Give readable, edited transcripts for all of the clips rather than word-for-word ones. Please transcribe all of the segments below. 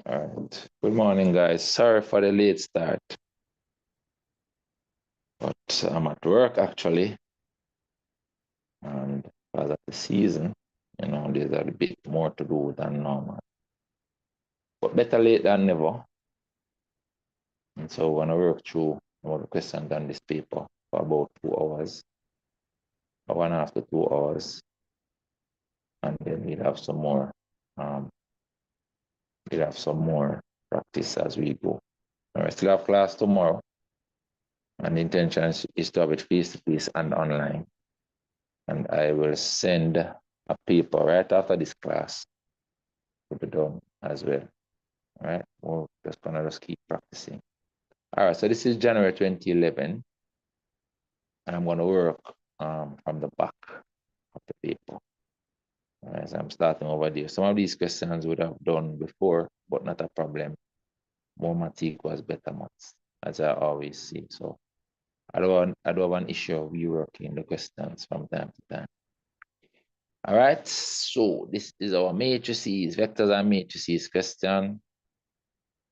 All right. Good morning, guys. Sorry for the late start, but I'm at work actually, and because of the season, there's a bit more to do than normal. But better late than never. And so we're gonna work through all the questions on this paper for about 2 hours, or 1.5 to 2 hours, and then we'll have some more. We'll have some more practice as we go. All right, still have class tomorrow, and the intention is to have it face-to-face and online. And I will send a paper right after this class to be done as well. All right, we're just gonna keep practicing. All right, so this is January 2011, and I'm gonna work from the back of the paper. All right, so I'm starting over there. Some of these questions would have done before, but not a problem. More math equals better maths, as I always say. So I don't have an issue of reworking the questions from time to time. All right, so this is our matrices, vectors and matrices question.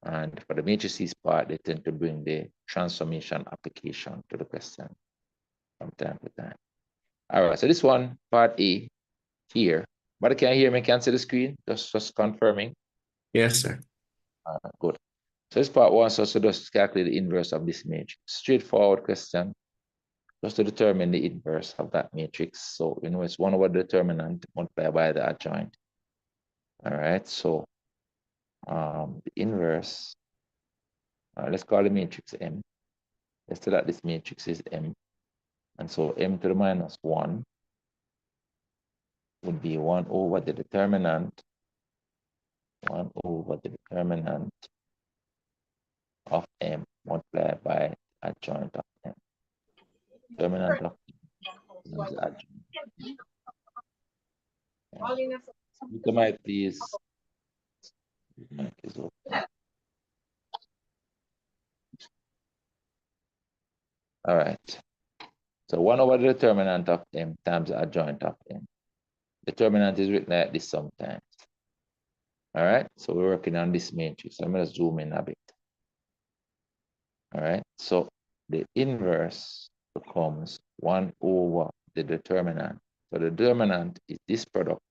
And for the matrices part, they tend to bring the transformation application to the question from time to time. All right, so this one, part A, here. But can you hear me? Can you see the screen? Just confirming. Yes, sir. Good. So this part one, so just calculate the inverse of this matrix. Straightforward question, just to determine the inverse of that matrix. So it's 1 over the determinant multiplied by the adjoint. All right, so the inverse, let's call the matrix M. Let's say that this matrix is M. And so M to the minus 1 would be 1 over the determinant, 1 over the determinant of M multiplied by adjoint of M. Determinant of M is adjoint. Look at my please. Mic is open. All right. So 1 over the determinant of M times the adjoint of M. Determinant is written like this sometimes. All right. So we're working on this matrix. I'm going to zoom in a bit. All right. So the inverse becomes 1 over the determinant. So the determinant is this product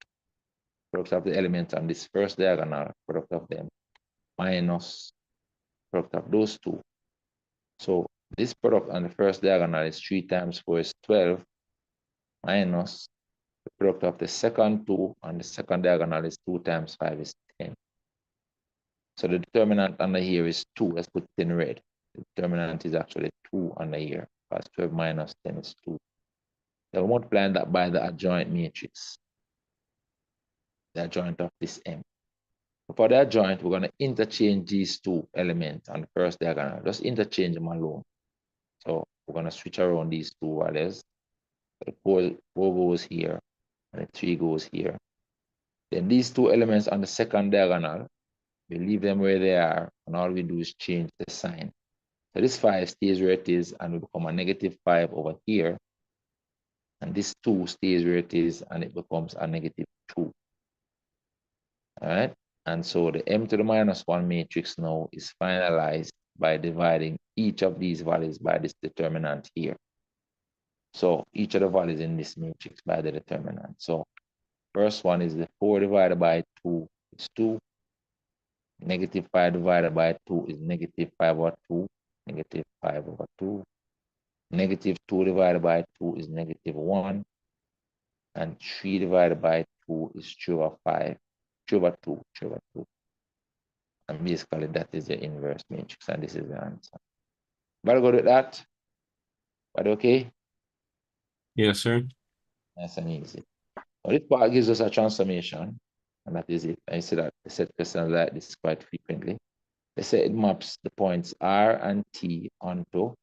of the elements on this first diagonal, product of them, minus product of those two. So this product on the first diagonal is 3 times 4 is 12, minus the product of the second two on the second diagonal is 2 times 5 is 10. So the determinant under here is 2. Let's put it in red. The determinant is actually 2 under here, because 12 minus 10 is 2. So we're multiplying that by the adjoint matrix, the adjoint of this M. For the adjoint, we're going to interchange these two elements on the first diagonal. Just interchange them alone. So we're going to switch around these two values. The 4 goes here, and the 3 goes here. Then these two elements on the second diagonal, we leave them where they are, and all we do is change the sign. So this 5 stays where it is, and will become a negative 5 over here. And this 2 stays where it is, and it becomes a negative 2. All right? And so the M to the minus 1 matrix now is finalized by dividing each of these values by this determinant here. So each of the values in this matrix by the determinant. So first one is the 4 divided by 2 is 2. Negative 5 divided by 2 is negative 5 over 2. Negative 5 over 2. Negative 2 divided by 2 is negative 1. And 3 divided by 2 is 3 over 5. 3 over 2. 3 over 2. And basically that is the inverse matrix, and this is the answer. Very good with that. But okay? Yes, sir. Nice and easy. Well, this part gives us a transformation, and that is it. I see that I set questions like this quite frequently. They say it maps the points R and T onto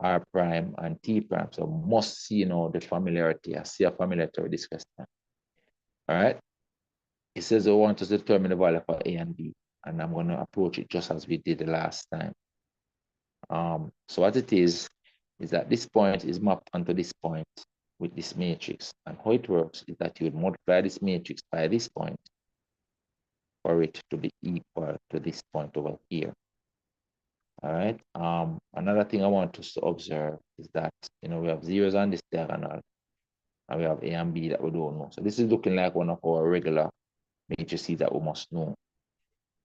R prime and T prime. So must see the familiarity. I see a familiarity with this question. All right. It says they want us to determine the value for A and B, and I'm going to approach it just as we did the last time. So what it is that this point is mapped onto this point with this matrix. And how it works is that you would multiply this matrix by this point. for it to be equal to this point over here. All right. Another thing I want us to observe is that, we have zeros on this diagonal, and we have A and B that we don't know. So this is looking like one of our regular matrices that we must know.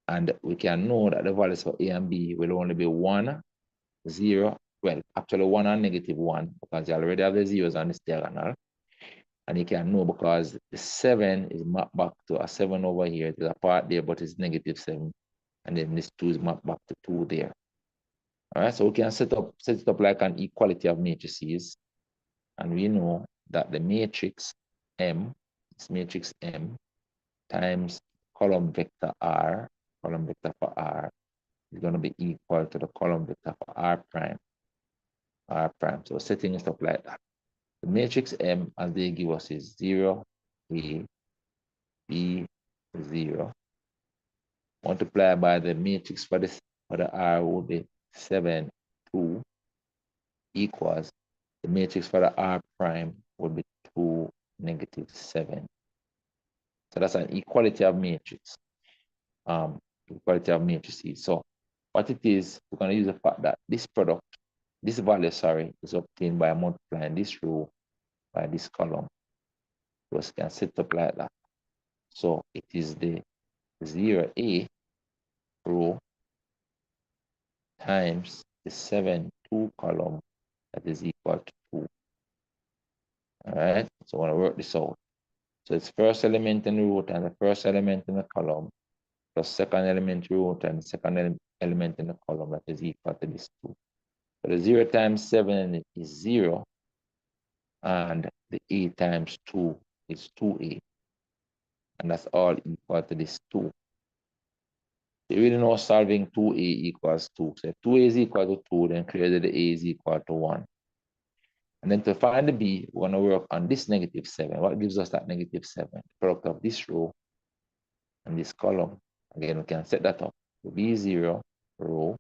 And we can know that the values for A and B will only be 1, 0. Well, actually 1 and -1, because you already have the zeros on this diagonal. And you can know because the 7 is mapped back to a 7 over here. There's a part there, but it's -7. And then this 2 is mapped back to 2 there. All right, so we can set it up like an equality of matrices. And we know that the matrix M, this matrix M, times column vector R, column vector for R, is going to be equal to the column vector for R prime. R prime. So setting it up like that. The matrix M, as they give us, is 0, A, B, 0. Multiplied by the matrix for the R would be 7, 2, equals the matrix for the R prime would be 2, -7. So that's an equality of matrix. Equality of matrices. So what it is, we're going to use the fact that this product, this value, is obtained by multiplying this row by this column. So we can set up like that. So it is the 0A row times the 7, 2 column that is equal to 2. All right, so I want to work this out. So it's first element in the row and the first element in the column plus second element row and second element in the column that is equal to this 2. So the 0 times 7 is 0, and the A times 2 is 2A. And that's all equal to this 2. You really know solving 2A equals 2. So if 2A is equal to 2, then clearly the A is equal to 1. And then to find the B, we're going to work on this -7. What gives us that -7? The product of this row and this column. Again, we can set that up. The B0 row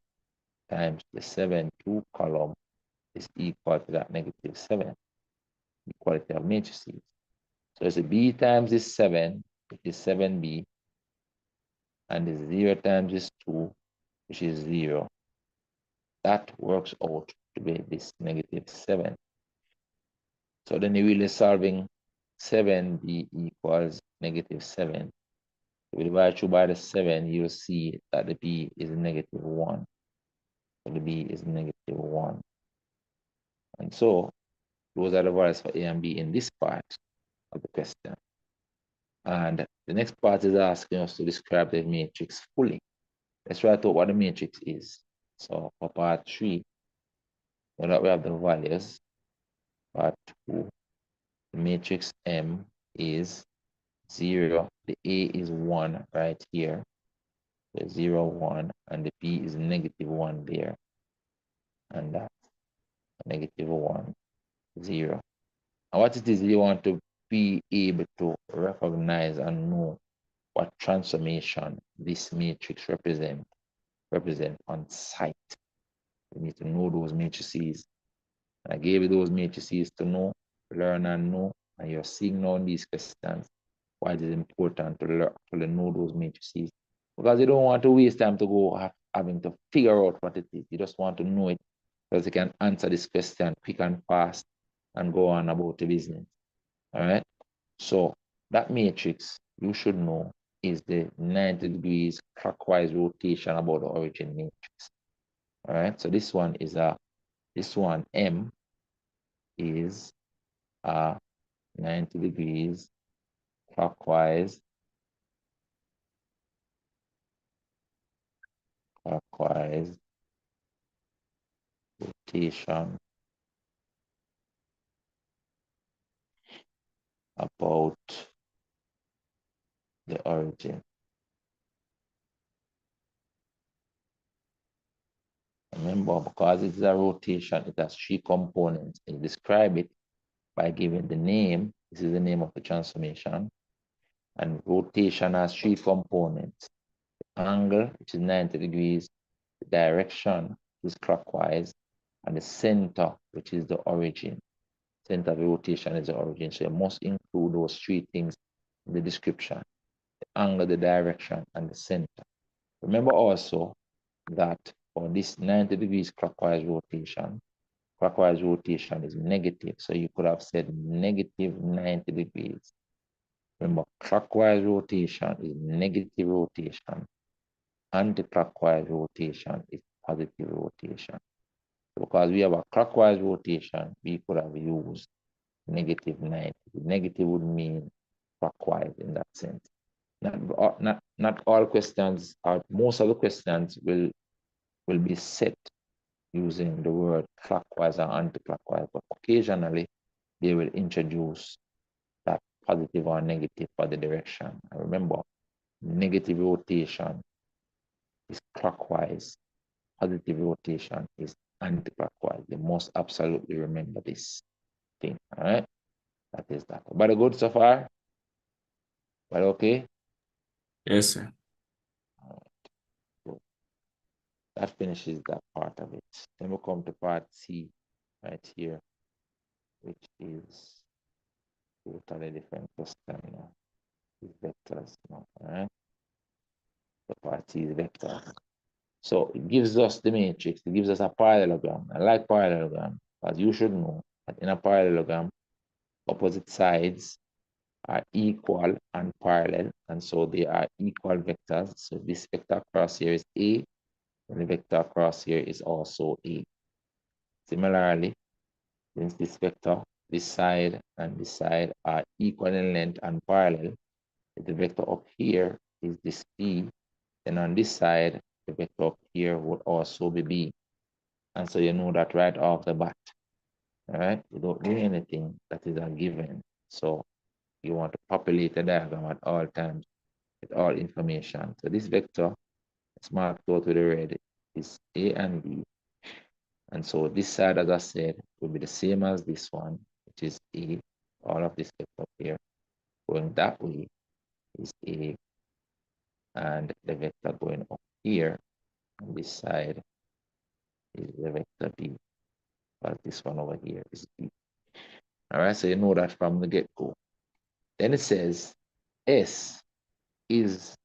times the 7, 2 column is equal to that -7. Equality of matrices. So it's a B times this 7, which is 7B, and the 0 times this 2, which is 0. That works out to be this -7. So then you're really solving 7B equals -7. If you divide through by the 7, you'll see that the B is -1. So the B is -1. And so those are the values for A and B in this part of the question. And the next part is asking us to describe the matrix fully. Let's write out what the matrix is. So for part 3, now that we have the values, part 2, the matrix M is 0, the A is 1 right here, the 0, 1, and the B is -1 there, and that's -1, 0. And what it is, you want to be able to recognize and know what transformation this matrix represent on site. You need to know those matrices. And I gave you those matrices to know, learn and know, and you're seeing now in these questions why it is important to learn to know those matrices. Because you don't want to waste time to go having to figure out what it is. You just want to know it because you can answer this question quick and fast and go on about the business. All right. So that matrix you should know is the 90 degrees clockwise rotation about the origin matrix. All right. So this one M is 90 degrees clockwise rotation about the origin. Remember, because it is a rotation, it has 3 components. You describe it by giving the name. This is the name of the transformation. And rotation has 3 components. The angle, which is 90 degrees, the direction, which is clockwise, and the center, which is the origin. Center of the rotation is the origin. So you must include those 3 things in the description. The angle, the direction, and the center. Remember also that for this 90 degrees clockwise rotation is negative. So you could have said negative 90 degrees. Remember, clockwise rotation is negative rotation. Anti-clockwise rotation is positive rotation. Because we have a clockwise rotation, we could have used negative 90. Negative would mean clockwise in that sense. Not all questions, or most of the questions will be set using the word clockwise or anti-clockwise, but occasionally they will introduce that positive or negative for the direction. And remember, negative rotation is clockwise, positive rotation is anti-clockwise. You must absolutely remember this thing, all right? That is that. But good so far? But okay? Yes, sir. So that finishes that part of it. Then we'll come to part C right here, which is totally different question now. These vectors now, all right? The part C is vector. So it gives us the matrix, it gives us a parallelogram. I like parallelogram, as you should know that in a parallelogram, opposite sides are equal and parallel, and so they are equal vectors. So this vector across here is A, and the vector across here is also A. Similarly, since this vector, this side and this side are equal in length and parallel, the vector up here is this B, then on this side, the vector up here would also be B. And so you know that right off the bat, all right? You don't do anything that is a given. So you want to populate the diagram at all times with all information. So this vector, it's marked out with the red, is A and B. And so this side, as I said, will be the same as this one, which is A. All of this vector here going that way is A. And the vector going up here on this side is the vector B. But this one over here is B. All right, so you know that from the get-go. Then it says S is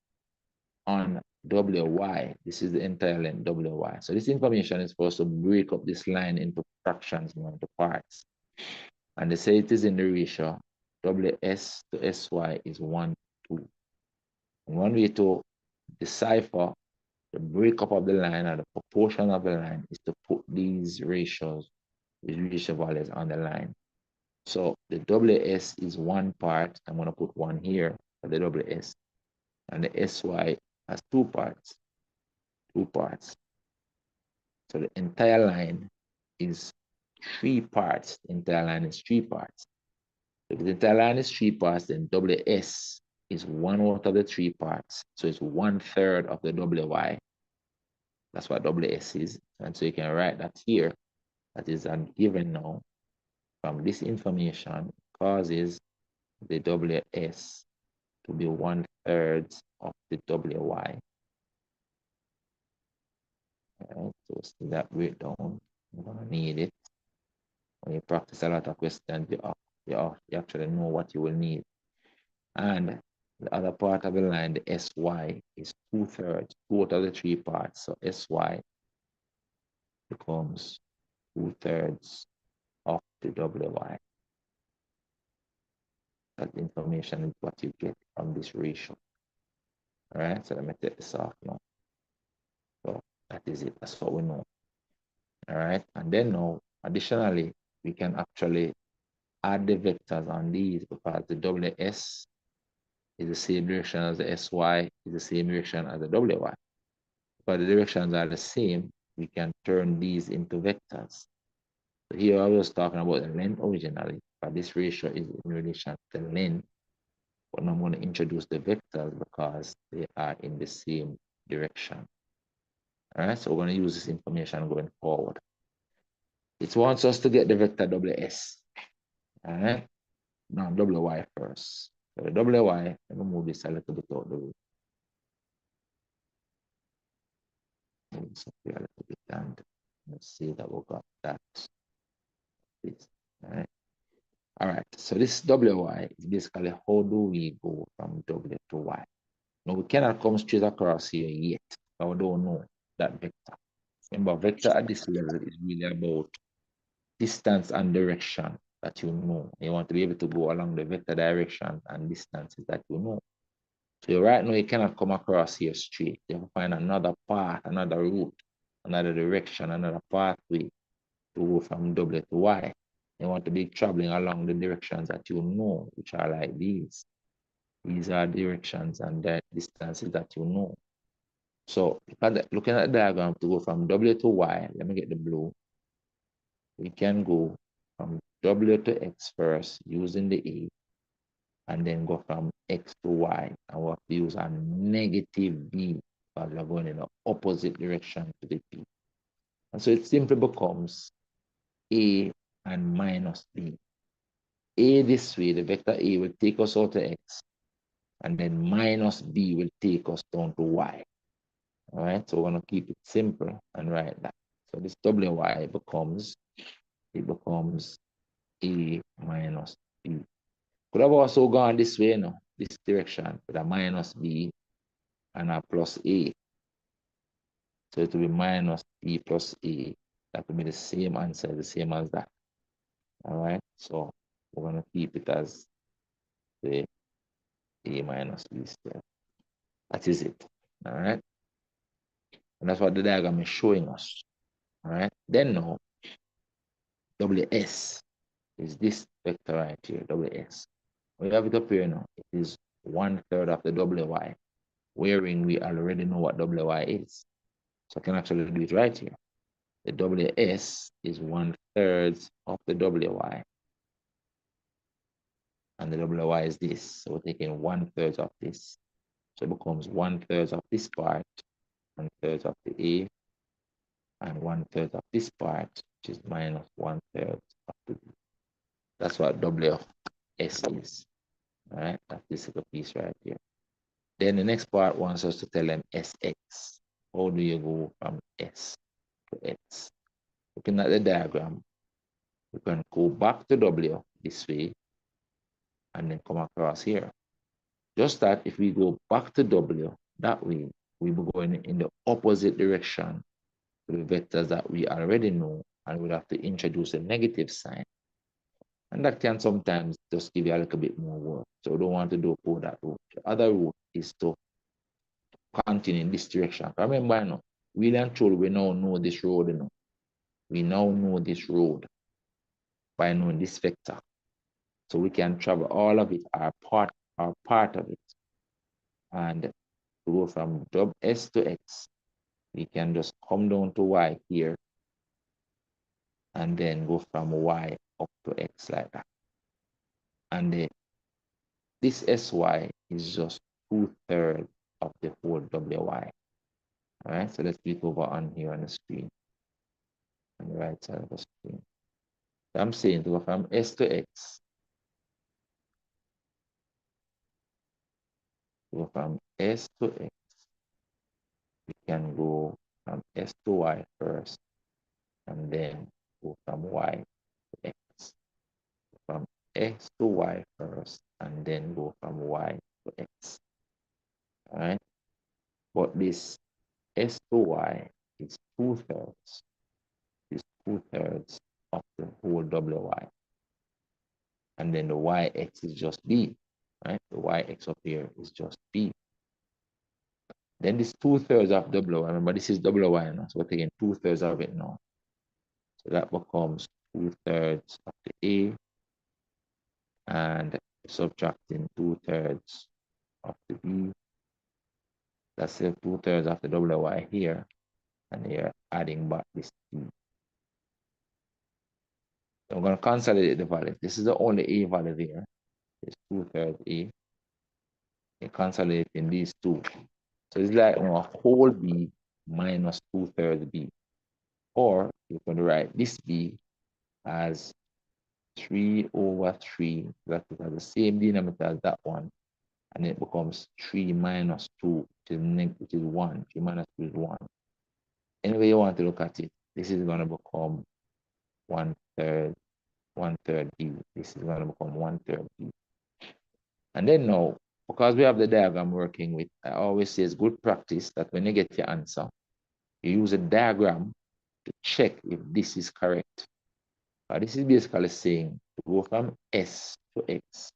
on WY. This is the entire length WY. So this information is supposed to break up this line into fractions, into parts. And they say it is in the ratio WS to SY is 1 to 2. And one way to decipher the breakup of the line or the proportion of the line is to put these ratios, these ratio values on the line. So the WS is 1 part. I'm going to put 1 here for the WS. And the SY has 2 parts. 2 parts. So the entire line is 3 parts. The entire line is 3 parts. If the entire line is 3 parts, then WS is 1 out of the 3 parts. So it's 1/3 of the WY. That's what WS is. And so you can write that here. That is a given now. From this information causes the WS to be 1/3 of the WY. All right, so see that breakdown. You're gonna need it. When you practice a lot of questions, you actually know what you will need. And the other part of the line, the SY, is 2/3, 2 out of the 3 parts. So SY becomes 2/3 of the WY. That information is what you get from this ratio. All right, so let me take this off now. So that is it. That's what we know. All right, and then now, additionally, we can actually add the vectors on these because the WS is the same direction as the SY, is the same direction as the WY. But the directions are the same, we can turn these into vectors. So here I was talking about the length originally, but this ratio is in relation to the length. But now I'm going to introduce the vectors because they are in the same direction. All right, so we're going to use this information going forward. It wants us to get the vector WS. All right, now WY first. So the WY, let me move this a little bit out the way. Move this up here a little bit and let's see that we got that. This. All right. All right, so this WY is basically how do we go from W to Y? Now, we cannot come straight across here yet, but we don't know that vector. Remember, vector at this level is really about distance and direction that you know. You want to be able to go along the vector direction and distances that you know. So right now, you cannot come across here straight. You have to find another path, another route, another direction, another pathway to go from W to Y. You want to be traveling along the directions that you know, which are like these. These are directions and the distances that you know. So looking at the diagram to go from W to Y, let me get the blue. We can go from W to X first using the A, and then go from X to Y. And we'll have to use a negative B because we're going in the opposite direction to the P. And so it simply becomes A and minus B. A this way, the vector A will take us out to X, and then minus B will take us down to Y. All right, so we're going to keep it simple and write that. So this WY becomes A minus B. Could have also gone this way, no, this direction with a minus B and a plus A. So it will be minus B plus A. That will be the same answer, the same as that. All right, so we're going to keep it as the A minus B squared. That is it. All right, and that's what the diagram is showing us. All right, then now, WS is this vector right here, WS. We have it up here now. It is 1/3 of the WY, wherein we already know what WY is. So I can actually do it right here. The WS is 1/3 of the WY. And the WY is this. So we're taking 1/3 of this. So it becomes 1/3 of this part, 1/3 of the A, and 1/3 of this part, which is minus 1/3 of the B. That's what WS is. All right, that's this little piece right here. Then the next part wants us to tell them SX. How do you go from S to X? Looking at the diagram, we can go back to W this way and then come across here. Just that if we go back to W that way, we will be going in the opposite direction to the vectors that we already know, and we'll have to introduce a negative sign. And that can sometimes just give you a little bit more work. So we don't want to go that route. The other route is to continue in this direction. Remember, you know, really and truly, we now know this road. You know. We now know this road by knowing this vector. So we can travel all of it, our part of it. And to go from S to X, we can just come down to Y here and then go from Y up to X like that. And this SY is just 2/3 of the whole WY. All right, so let's click over on here on the screen, on the right side of the screen. So I'm saying to go from S to X, go from S to X, we can go from S to Y first, and then go from Y to X. From X to Y first, and then go from Y to X. All right, but this S to Y is 2/3. Is 2/3 of the whole WY. And then the YX is just B, right? The YX up here is just B. Then this 2/3 of WY, remember this is WY now, so we're taking 2/3 of it now. So that becomes 2/3 of the A, and subtracting 2/3 of the B. That's the 2/3 of the WY here, and here adding back this B. So I'm going to consolidate the value. This is the only A value there. It's 2/3 A. You consolidate in these two. So it's like a whole B minus 2/3 B. Or you can write this B as 3/3. That has the same denominator as that one. And it becomes 3 minus 2, which is 1. 3 minus 2 is 1. Any way you want to look at it, this is going to become 1/3 B. This is going to become 1/3 B. And then now, because we have the diagram working with, I always say it's good practice that when you get your answer, you use a diagram to check if this is correct. This is basically saying to go from S to X,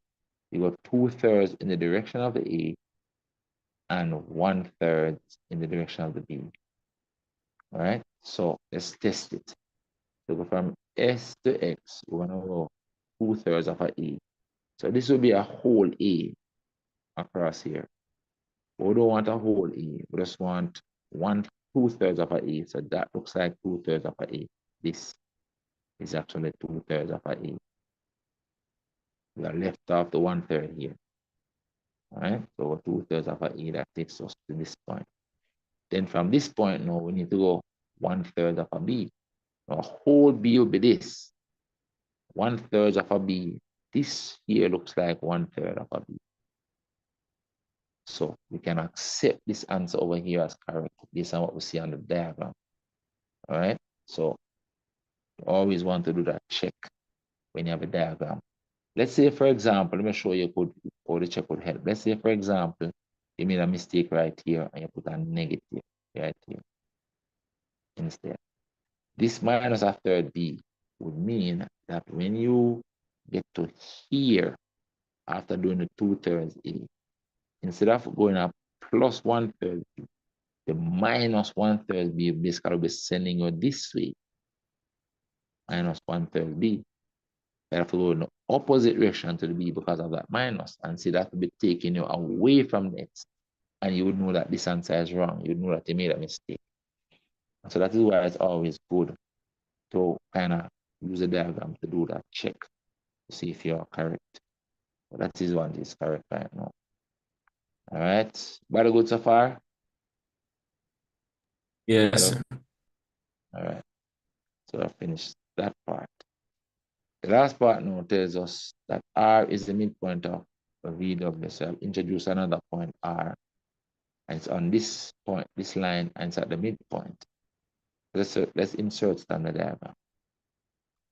you go 2/3 in the direction of the A and 1/3 in the direction of the B. All right, so let's test it. So go from S to X, we're gonna go 2/3 of a A. So this will be a whole A across here. We don't want a whole A, we just want 2/3 of a A. So that looks like 2/3 of a A. This is actually 2/3 of a A. We are left off the 1/3 here. All right, so 2/3 of a A, that takes us to this point. Then from this point now, we need to go 1/3 of a B. Now, a whole B will be this. 1/3 of a B. This here looks like 1/3 of a B. So we can accept this answer over here as correct based on what we see on the diagram. All right, so you always want to do that check when you have a diagram. Let's say, for example, let me show you how the check would help. Let's say, for example, you made a mistake right here and you put a negative right here instead. This minus a third B would mean that when you get to here after doing the 2/3 A, instead of going up plus 1/3 B, the minus 1/3 B basically will be sending you this way, minus 1/3 B. You have to go in the opposite direction to the B because of that minus, and see that will be taking you away from X. And you would know that this answer is wrong. You would know that you made a mistake. So that is why it's always good to kind of use a diagram to do that check to see if you're correct. But that is one is correct right now. All right. Very good so far? Yes, Hello? sir. All right. So I finished that part. The last part now tells us that R is the midpoint of VW. So I've introduced another point R. And it's on this point, this line, and it's at the midpoint. Let's insert standard diagram.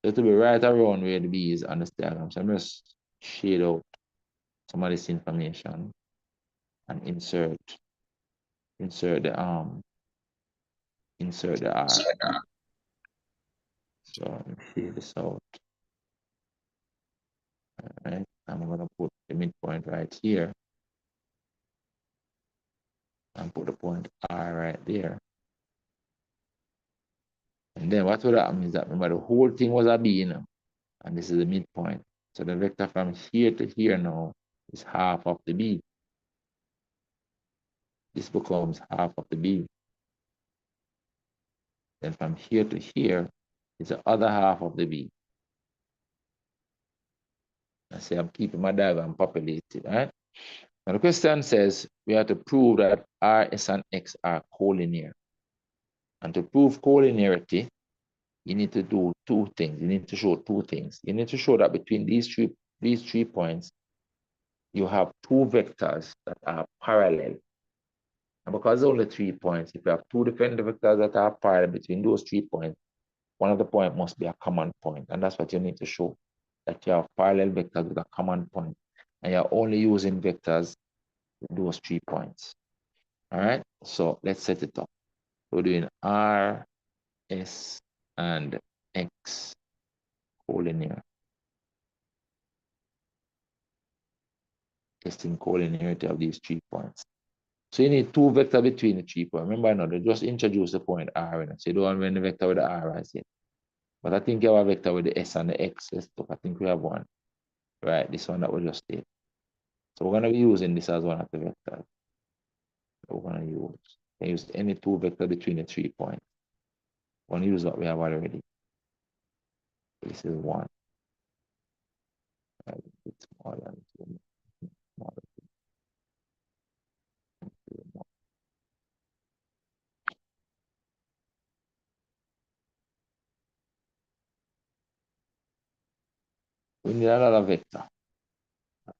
So to be right around where the B is on this diagram. So I'm just shade out some of this information and insert the R. So let me shade this out. All right. I'm gonna put the midpoint right here and put the point R right there. And then what would happen is that remember the whole thing was a B, and this is the midpoint. So the vector from here to here now is half of the B. This becomes half of the B. Then from here to here is the other half of the B. I say I'm keeping my diagram populated, right? Now the question says we have to prove that R, S, and X are collinear. And to prove collinearity, you need to do two things. You need to show two things. You need to show that between these three points, you have two vectors that are parallel. And because there's only 3 points, if you have two different vectors that are parallel between those 3 points, one of the points must be a common point. And that's what you need to show, that you have parallel vectors with a common point. And you're only using vectors with those 3 points. All right, so let's set it up. We're doing R, S, and X collinear. Testing collinearity of these 3 points. So you need two vectors between the 3 points. Remember, now they just introduce the point R in it. So you don't want the vector with the R as yet. But I think you have a vector with the S and the X. Let's look. I think we have one. Right, this one that we just did. So we're going to be using this as one of the vectors that we're going to use. You can use any two vectors between the 3 points. We're going to use what we have already. This is one. Right, it's smaller than two. Smaller than two. We need another vector.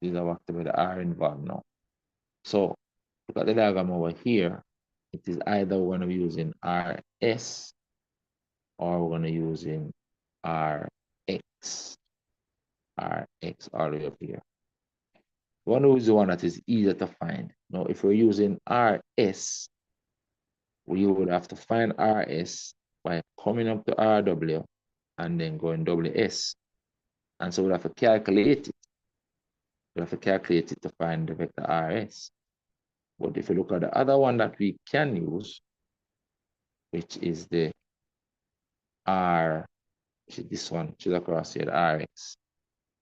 These are what with the R involved now. So look at the diagram over here. It is either we're going to be using RS or we're going to be using RX. RX all the way up here. We want to use the one that is easier to find. Now, if we're using RS, we would have to find RS by coming up to RW and then going WS. And so we'll have to calculate it. We'll have to calculate it to find the vector RS. But if you look at the other one that we can use, which is the R, which is this one, which is across here, the RX.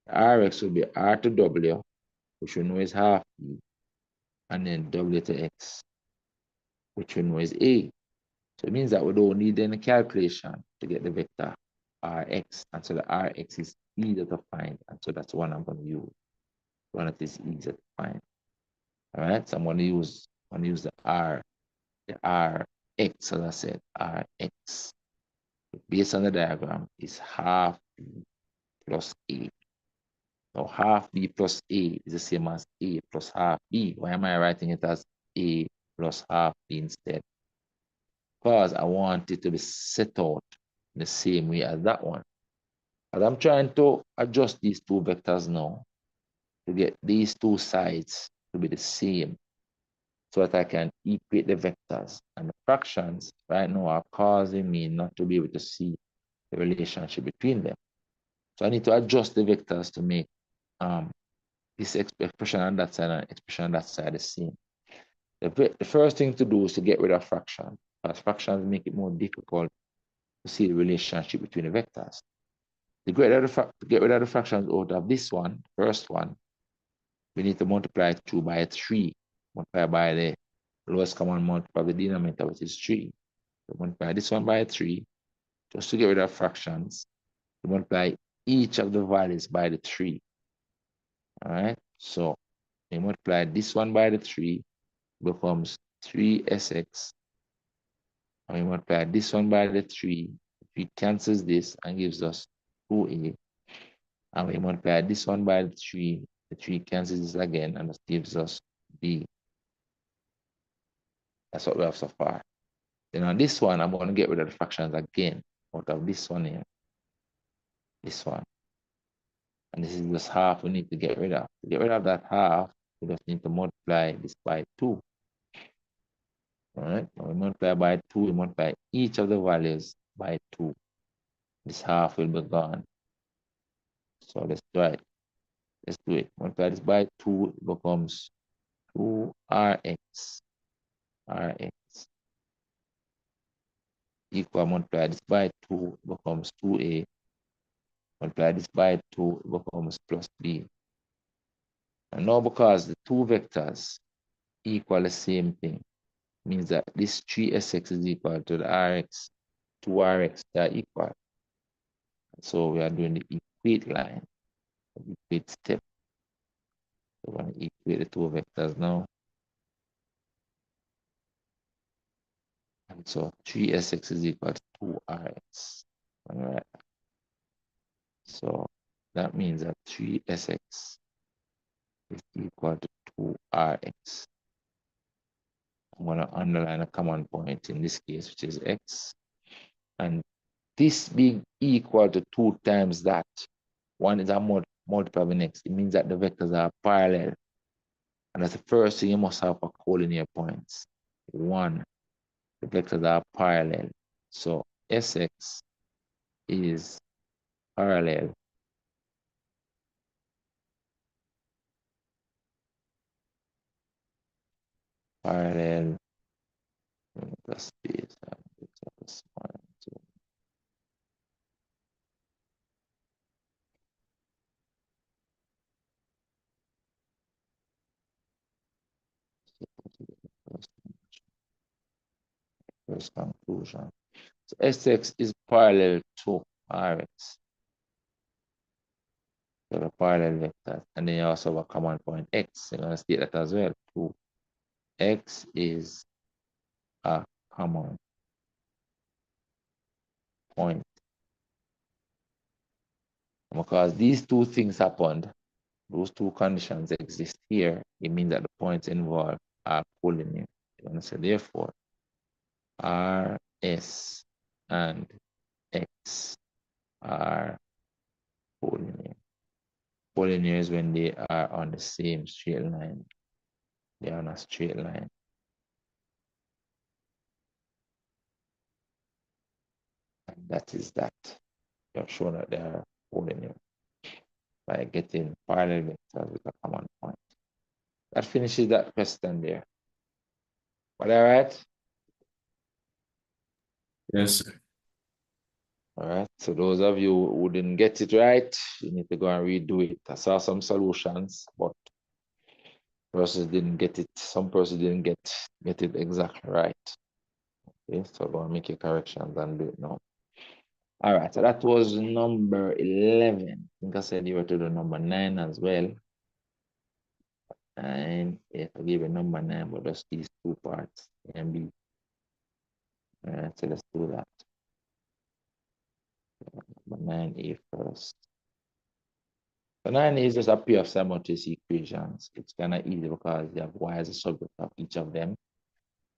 The RX will be R to W, which we know is half E, and then W to X, which we know is A. So it means that we don't need any calculation to get the vector Rx. And so the Rx is easier to find. And so that's one I'm going to use. One that is easier to find. All right. So I'm going to use the Rx, as I said, Rx. Based on the diagram, is half B plus A. Now half B plus A is the same as A plus half B. Why am I writing it as A plus half B instead? Because I want it to be set out in the same way as that one. As I'm trying to adjust these two vectors now to get these two sides to be the same so that I can equate the vectors. And the fractions right now are causing me not to be able to see the relationship between them. So I need to adjust the vectors to make this expression on that side and expression on that side the same. The first thing to do is to get rid of fractions, because fractions make it more difficult to see the relationship between the vectors. To get rid of the fractions out of this one, first one, we need to multiply 2 by 3, multiply by the lowest common multiple of the denominator, which is 3. So multiply this one by 3, just to get rid of fractions. We multiply each of the values by the 3. All right, so we multiply this one by the 3, becomes 3sx. And we multiply this one by the 3, it cancels this and gives us 2a. And we multiply this one by the 3 cancels this again, and it gives us b. That's what we have so far. Then on this one, I'm going to get rid of the fractions again out of this one here, this one. And this is just half we need to get rid of. To get rid of that half, we just need to multiply this by 2. All right, now we multiply by 2, we multiply each of the values by 2. This half will be gone. So let's try it. Let's do it. Multiply this by 2, it becomes 2rx. Rx equal, multiply this by 2, it becomes 2a. Multiply this by 2, it becomes plus b. And now because the two vectors equal the same thing, means that this 3sx is equal to the rx, 2rx, they are equal. So we are doing the equate line, the equate step. So we're going to equate the two vectors now. And so 3sx is equal to 2rx. All right. So that means that 3sx is equal to 2rx. I'm going to underline a common point in this case, which is x. And this being equal to 2 times that, one is a multiple of the next. It means that the vectors are parallel. And that's the first thing you must have for collinear points. 1, the vectors are parallel. So Sx is parallel the space first conclusion. So Sx is parallel to Rx. So the parallel vectors. And then you also have a common point x. You're going to state that as well. 2. X is a common point. And because these two things happened, those two conditions exist here, it means that the points involved are collinear. You're going to say, therefore, Rs and X are collinear. polynomials when they are on the same straight line. They are on a straight line. And that is that. You're showing that they are polynomials by getting parallel vectors with a common point. That finishes that question there. But all right? Yes, sir. All right. So those of you who didn't get it right, you need to go and redo it. I saw some solutions, but persons didn't get it. Some persons didn't get it exactly right. Okay, so go and make your corrections and do it now. All right, so that was number 11. I think I said you were to do number 9 as well. 9, yeah, I gave you number 9, but just these two parts, A and B. All right, so let's do that. Number 9A first. So 9 is just a pair of simultaneous equations. It's kind of easy because you have y as a subject of each of them.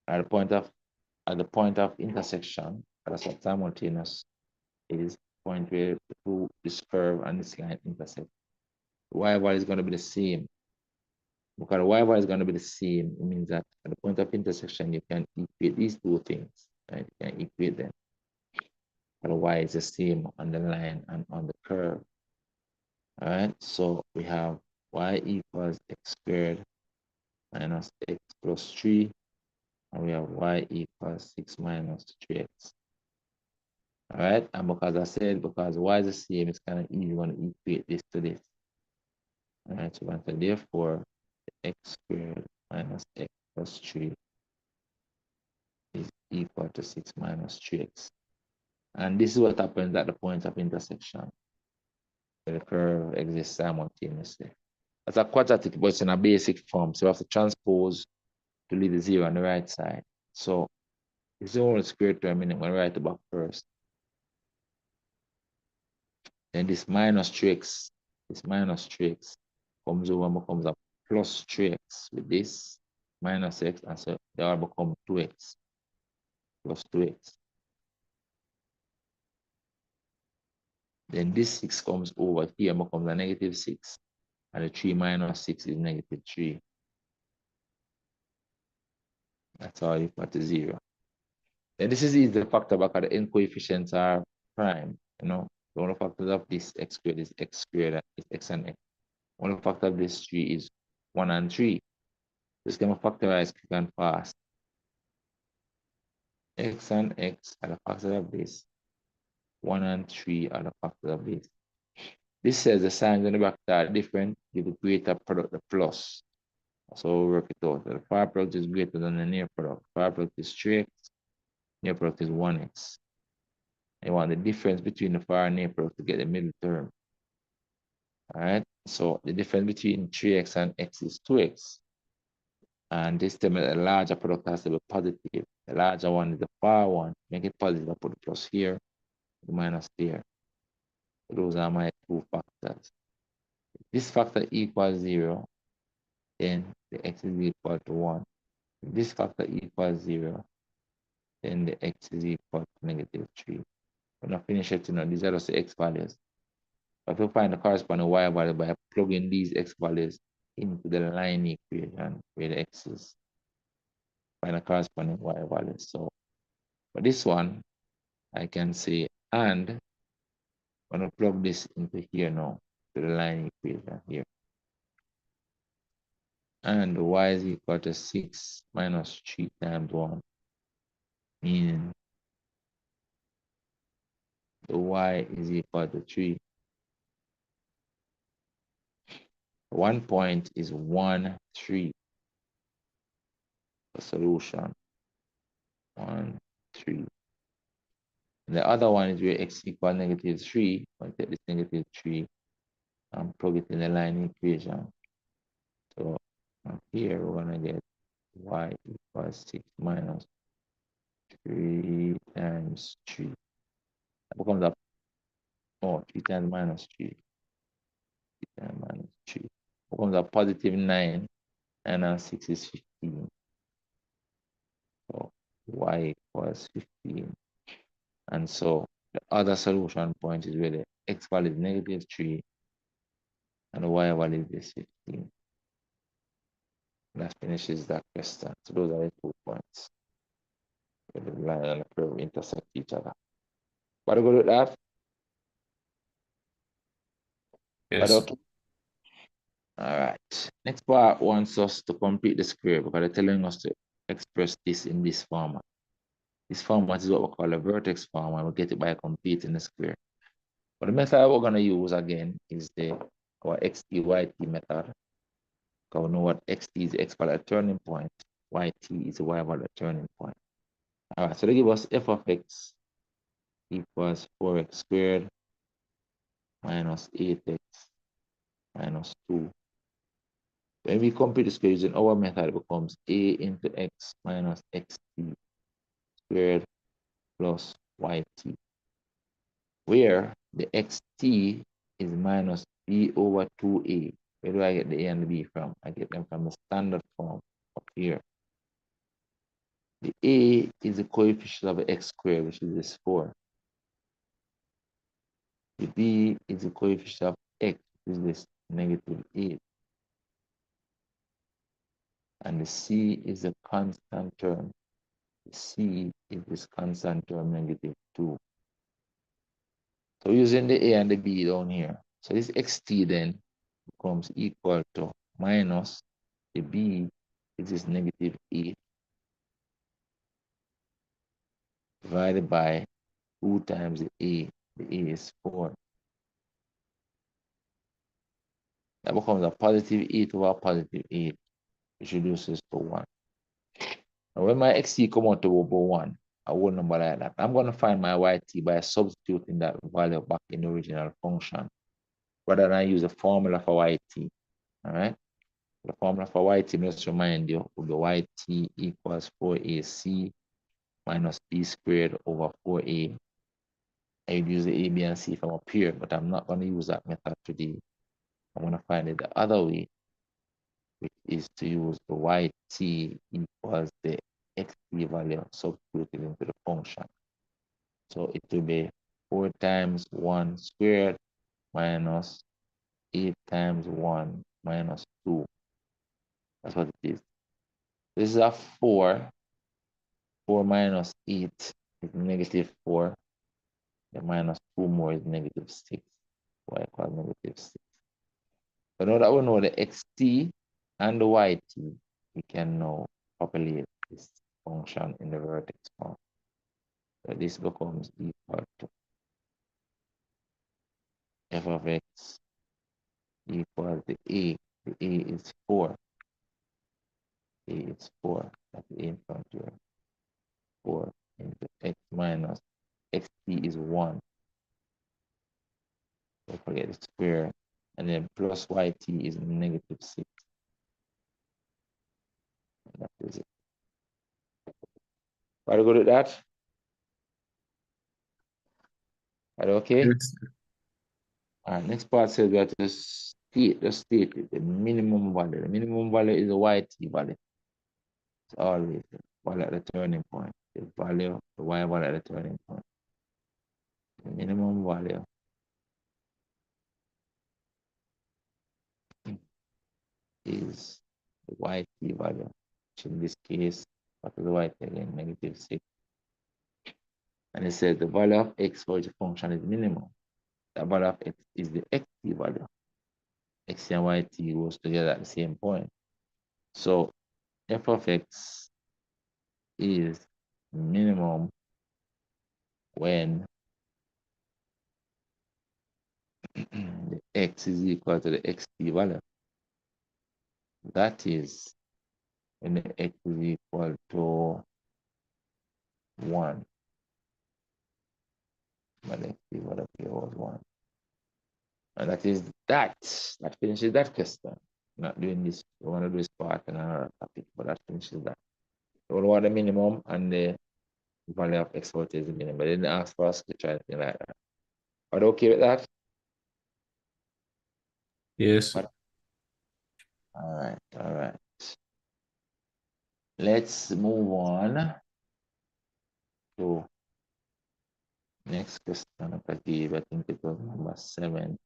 At the point of intersection, that's what simultaneous is, point where this curve and this line intersect. Y is going to be the same. Because y is going to be the same, it means that at the point of intersection, you can equate these two things, right? You can equate them. But y is the same on the line and on the curve. All right, so we have y equals x squared minus x plus 3, and we have y equals 6 minus 3x. All right, and because I said because y is the same, it's kind of easy when you equate this to this. All right, so therefore, x squared minus x plus 3 is equal to 6 minus 3x. And this is what happens at the point of intersection. The curve exists simultaneously. That's a quadratic, but it's in a basic form. So we have to transpose to leave the 0 on the right side. So it's the only square term in it when we write it back first. Then this minus 3x, comes over and becomes a plus 3x with this minus x, and so they all become 2x plus 2x. Then this 6 comes over here and becomes a negative 6, and the 3 minus 6 is negative 3. That's all equal to 0. Then this is easy to factor back at the n coefficients are prime. You know, the only factors of this x squared is x squared, is x and x. Only factor of this 3 is 1 and 3. This can be factorized quick and fast. X and x are the factors of this. 1 and 3 are the factors of this. This says the signs on the bracket are different. Give the greater product the plus. So we work it out. The far product is greater than the near product. Far product is 3x, near product is 1x. You want the difference between the far and near product to get the middle term. All right. So the difference between 3x and x is 2x. And this term, the larger product has to be positive. The larger one is the far one. Make it positive. I put the plus here, the minus there. So those are my two factors. If this factor equals 0, then the x is equal to 1. If this factor equals 0, then the x is equal to negative 3. When I finish it, these are just the x values. I have to find the corresponding y value by plugging these x values into the line equation where the x is. Find the corresponding y value. So for this one, I can say, and I'm going to plug this into here now, to the line equation here. And y is equal to 6 minus 3 times 1, meaning the y is equal to 3. 1 point is 1, 3. The solution, 1, 3. And the other one is where x equals negative 3. I'll take this negative 3 and plug it in the line equation. So here we're going to get y equals 6 minus 3 times 3. That becomes a, 3 times minus 3. 3 times minus 3. Becomes a positive 9. And 6 is 15. So y equals 15. And so the other solution point is where the x value is negative 3 and the y value is 15. That finishes that question. So those are the 2 points. The line and the curve intersect each other. What do we go with that? Yes, sir. Okay. All right. Next part wants us to complete the square because they're telling us to express this in this format. This format is what we call a vertex form, and we get it by completing the square. But the method we're going to use again is our xtyt method. Because we know what xt is the x value turning point, yt is the y value turning point. All right, so they give us f of x equals 4x squared minus 8x minus 2. When we complete the square using our method, it becomes a into x minus xt squared plus yt, where the xt is minus b over 2a. Where do I get the a and the b from? I get them from the standard form up here. The a is the coefficient of x squared, which is this 4. The b is the coefficient of x, which is this negative 8. And the c is a constant term. The c is this constant term, negative 2. So using the a and the b down here. So this xt then becomes equal to minus the b is this negative 8 divided by 2 times the a. The a is 4. That becomes a positive 8 over positive 8, which reduces to 1. Now when my xt come out to over 1, a whole number like that, I'm going to find my yt by substituting that value back in the original function, rather than I use the formula for yt. All right? The formula for yt, just remind you, will be yt equals 4ac minus b squared over 4a. I would use the a, b, and c from up here, but I'm not going to use that method today. I'm going to find it the other way, which is to use the yt equals the xt value substituted into the function. So it will be 4 times 1 squared minus 8 times 1 minus 2. That's what it is. This is a 4. 4 minus 8 is negative 4. The minus 2 more is negative 6. Y equals negative 6. So now that we know the xt and the yt, we can now populate this function in the vertex form. So this becomes equal to f of x equals the a. The a is 4. A is 4. That's the a in front here. 4 into x minus xt is 1. Don't forget the square. And then plus yt is negative 6. And that is it. Are you good at that? Are you okay? Yes, sir. All right, next part says we have to state the minimum value. The minimum value is the yt value. It's always the value at the turning point. The value, the y value at the turning point. The minimum value is the yt value, which in this case, what is the yt again? Negative 6. And it says the value of x for each function is minimum. The value of x is the xt value. X and yt goes together at the same point. So f of x is minimum when the x is equal to the xt value. That is when the x is equal to 1. But let's see what up here was 1. And that is that. That finishes that question. Not doing this. We want to do this part and another topic, but that finishes that. So we want the minimum and the value of x is the minimum. But they didn't ask for us to try anything like that. Are you okay with that? Yes, sir. But, all right, all right. Let's move on to next question. I gave, I think it was number 7.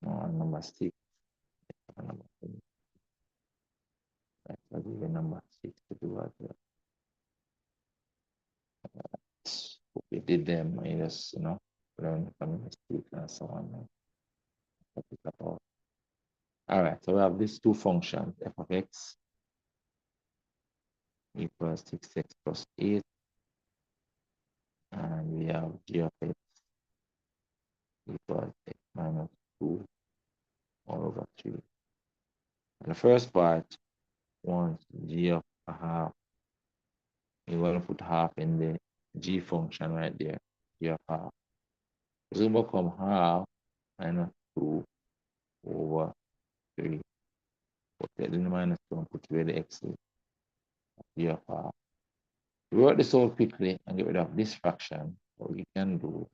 No, number 6. Number 3. Right, I'll give you number 6 to do as well. Hope you did them, I just, learn from mistakes and so on. All right, so we have these two functions, f of x equals 6x plus 8, and we have g of x equals x minus 2 all over 3. And the first part wants g of a half. You're going to put half in the g function right there, g of half. It's going to become half minus 2 over 3. Put it in the minus 2 and put where the x is, g of half. We work this out quickly and get rid of this fraction. What we can do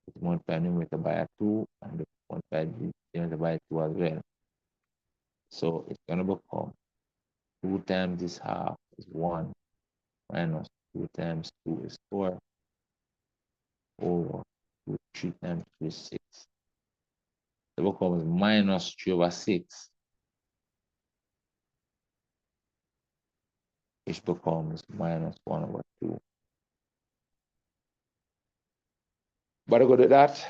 is multiply numerator by a 2 and multiply the denominator by 2 as well. So it's going to become 2 times this half is 1 minus 2 times 2 is 4 over 3 times 2 is 6. It becomes minus 3 over 6, which becomes minus 1 over 2. But I go to that.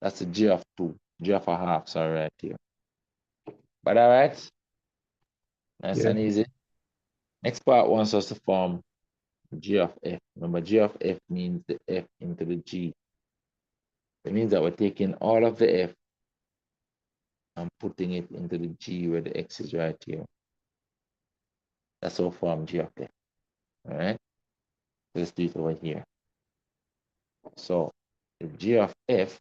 That's the g of 2, g of a half, sorry, right here. But all right, nice and easy. Next part wants us to form g of f. Remember, g of f means the f into the g. It means that we're taking all of the f and putting it into the g where the x is right here. That's our form g of f. All right, let's do it over here. So the g of f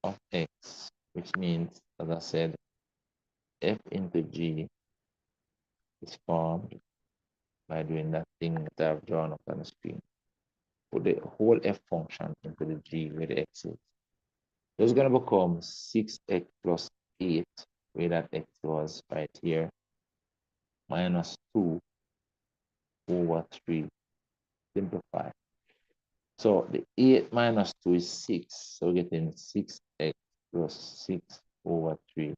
of x, which means, as I said, f into g is formed by doing that thing that I've drawn up on the screen. Put the whole f function into the g where the x is. So it's going to become 6x plus 8, where that x was right here, minus 2 over 3. Simplify. So the 8 minus 2 is 6. So we're getting 6x plus 6 over 3.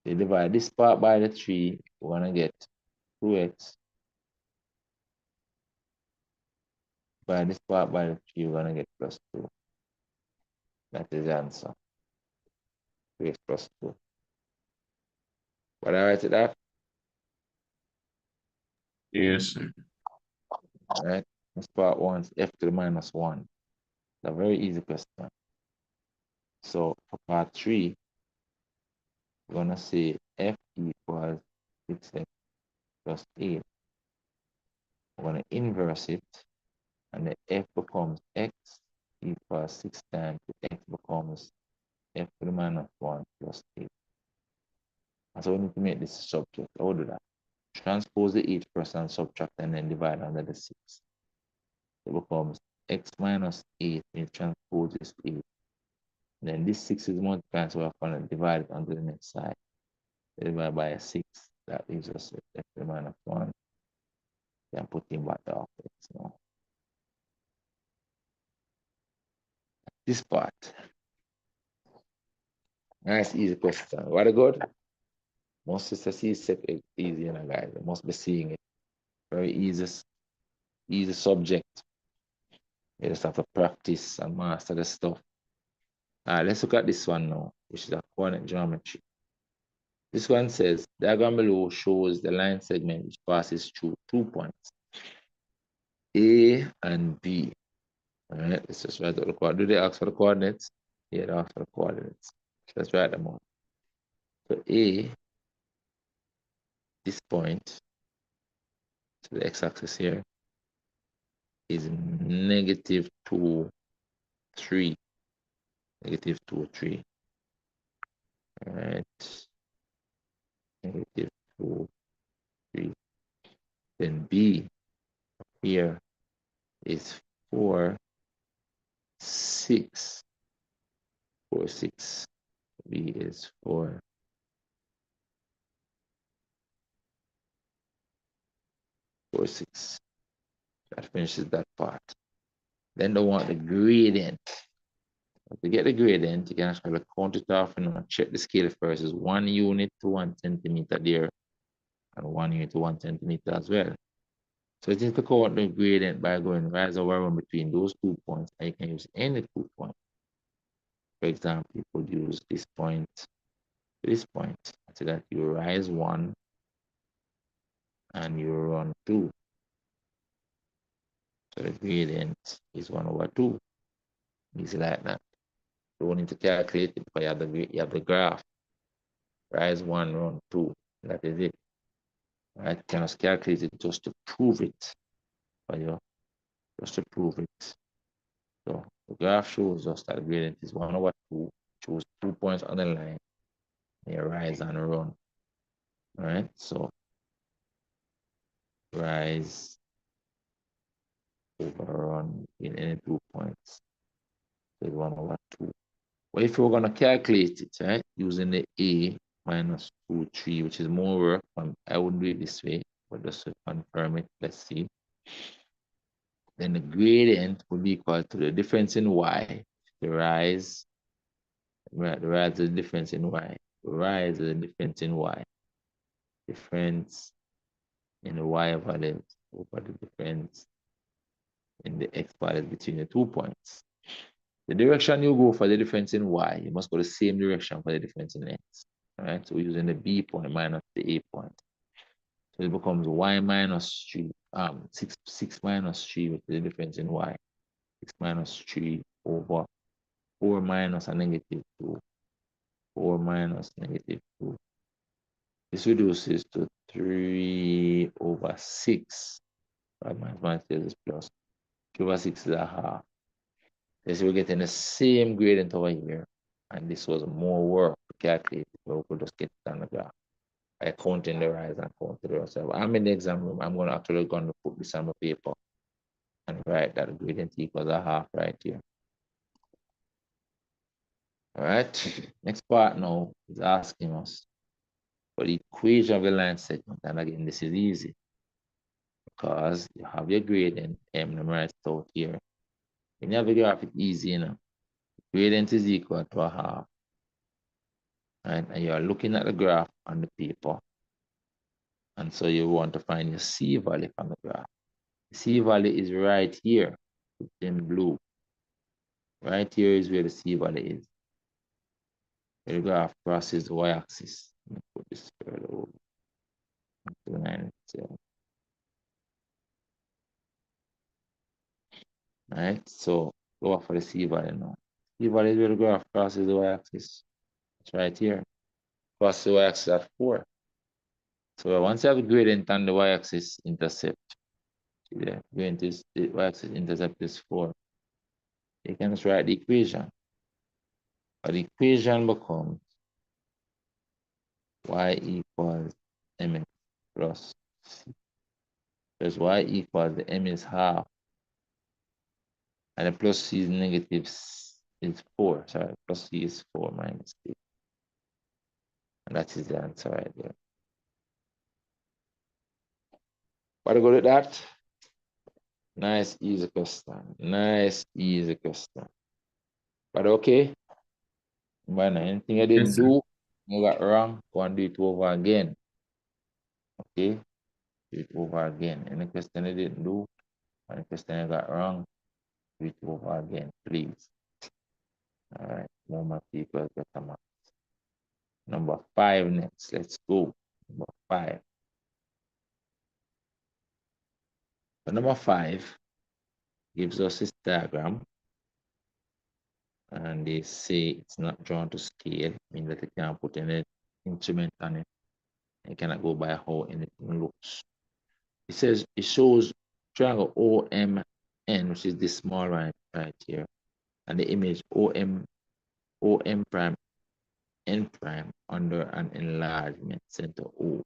You divide this part by the 3, we're going to get 2x. By this part by the 3, we're going to get plus 2. That is the answer. 2x plus 2. What I write it that? Yes, sir. All right. This part wants f to the minus 1. It's a very easy question. So for part 3, we're going to say f equals 6x plus 8. We're going to inverse it, and the f becomes x equals 6 times the x becomes f to the minus 1 plus 8. And so we need to make this a subject. How do that? Transpose the 8 first and subtract and then divide under the 6. It becomes x minus 8 means transpose this 8. Then this 6 is multiplied, so we're going to divide it onto the next side. Divide by a 6. That leaves us with f to the minus 1. Then put in back the of x now. This part. Nice, easy question. What a good. Most of the CSEC easy, guys. You must be seeing it. Very easy subject. You just have to practice and master the stuff. All right, let's look at this one now, which is a coordinate geometry. This one says, diagram below shows the line segment which passes through 2 points, A and B. All right, let's just write out the coordinates. Do they ask for the coordinates? Yeah, they ask for the coordinates. Let's write them out. So A, this point, so the x-axis here, is negative 2, 3. Negative 2, 3. All right. Negative 2, 3. Then B here is 4, 6. 4, 6. B is 4. 4, 6. That finishes that part. Then they want the gradient. To get the gradient, you can actually count it off and check the scale first. Is 1 unit to 1 centimeter there, and 1 unit to 1 centimeter as well. So just to count the gradient by going rise over run between those 2 points, and you can use any 2 points. For example, you could use this point to this point, so that you rise 1 and you run 2. So the gradient is 1 over 2. Easy like that. You don't need to calculate it, but you have the graph. Rise 1, run 2. That is it. Right? You can just calculate it just to prove it for you. Just to prove it. So the graph shows us that the gradient is 1 over 2. Choose 2 points on the line. You rise and run. All right. So rise over run in any 2 points. So 1 over 2. Well, if we're going to calculate it, right, using the A minus 2, 3, which is more work, I wouldn't do it this way, but just to confirm it, let's see. Then the gradient would be equal to the difference in y. The rise is the difference in y. The rise is the difference in y. Difference in the y values over the difference in the x values between the 2 points. The direction you go for the difference in y, you must go the same direction for the difference in x. All right, so we're using the b point minus the a point. So it becomes y minus 3, 6 minus 3, which is the difference in y. 6 minus 3 over 4 minus a negative 2. 4 minus negative 2. This reduces to 3 over 6. 5 minus 1 is plus. 3 over 6 is a half. So we're getting the same gradient over here. And this was more work to calculate, but we could just get it on the graph by counting the rise and counting the yourself. I'm in the exam room. I'm going to put this on the paper and write that the gradient equals a half right here. All right. Next part now is asking us for the equation of the line segment. And again, this is easy because you have your gradient M memorized out here. When you have a graph, it's easy, you know. Gradient is equal to a half. Right? And you are looking at the graph on the paper. And so you want to find your C value from the graph. The C value is right here in blue. Right here is where the C value is. The graph crosses the y-axis. Let me put this further over. Right, so go off for the C value now. C value is where the graph crosses the y-axis. It's right here. Cross the y-axis at 4. So once you have a gradient on the y-axis intercept, the gradient is the y-axis intercept is 4. You can just write the equation. But the equation becomes y equals mx plus c. Because y equals the m is half. And the plus c is negative is 4. Sorry, plus c is 4 minus c. And that is the answer right there. What to go with that? Nice, easy question. Nice, easy question. But okay. But anything I didn't do, you got wrong, go and do it over again. Okay? Do it over again. Any question I didn't do, any question I got wrong, do it over again, please. All right. More my people get a mark. Number 5 next. Let's go. Number 5. So number 5 gives us this diagram. And they say it's not drawn to scale, meaning that you can't put any instrument on it. You cannot go by how anything looks. It says it shows triangle OMN, which is this small right here, and the image OM prime N prime under an enlargement center O.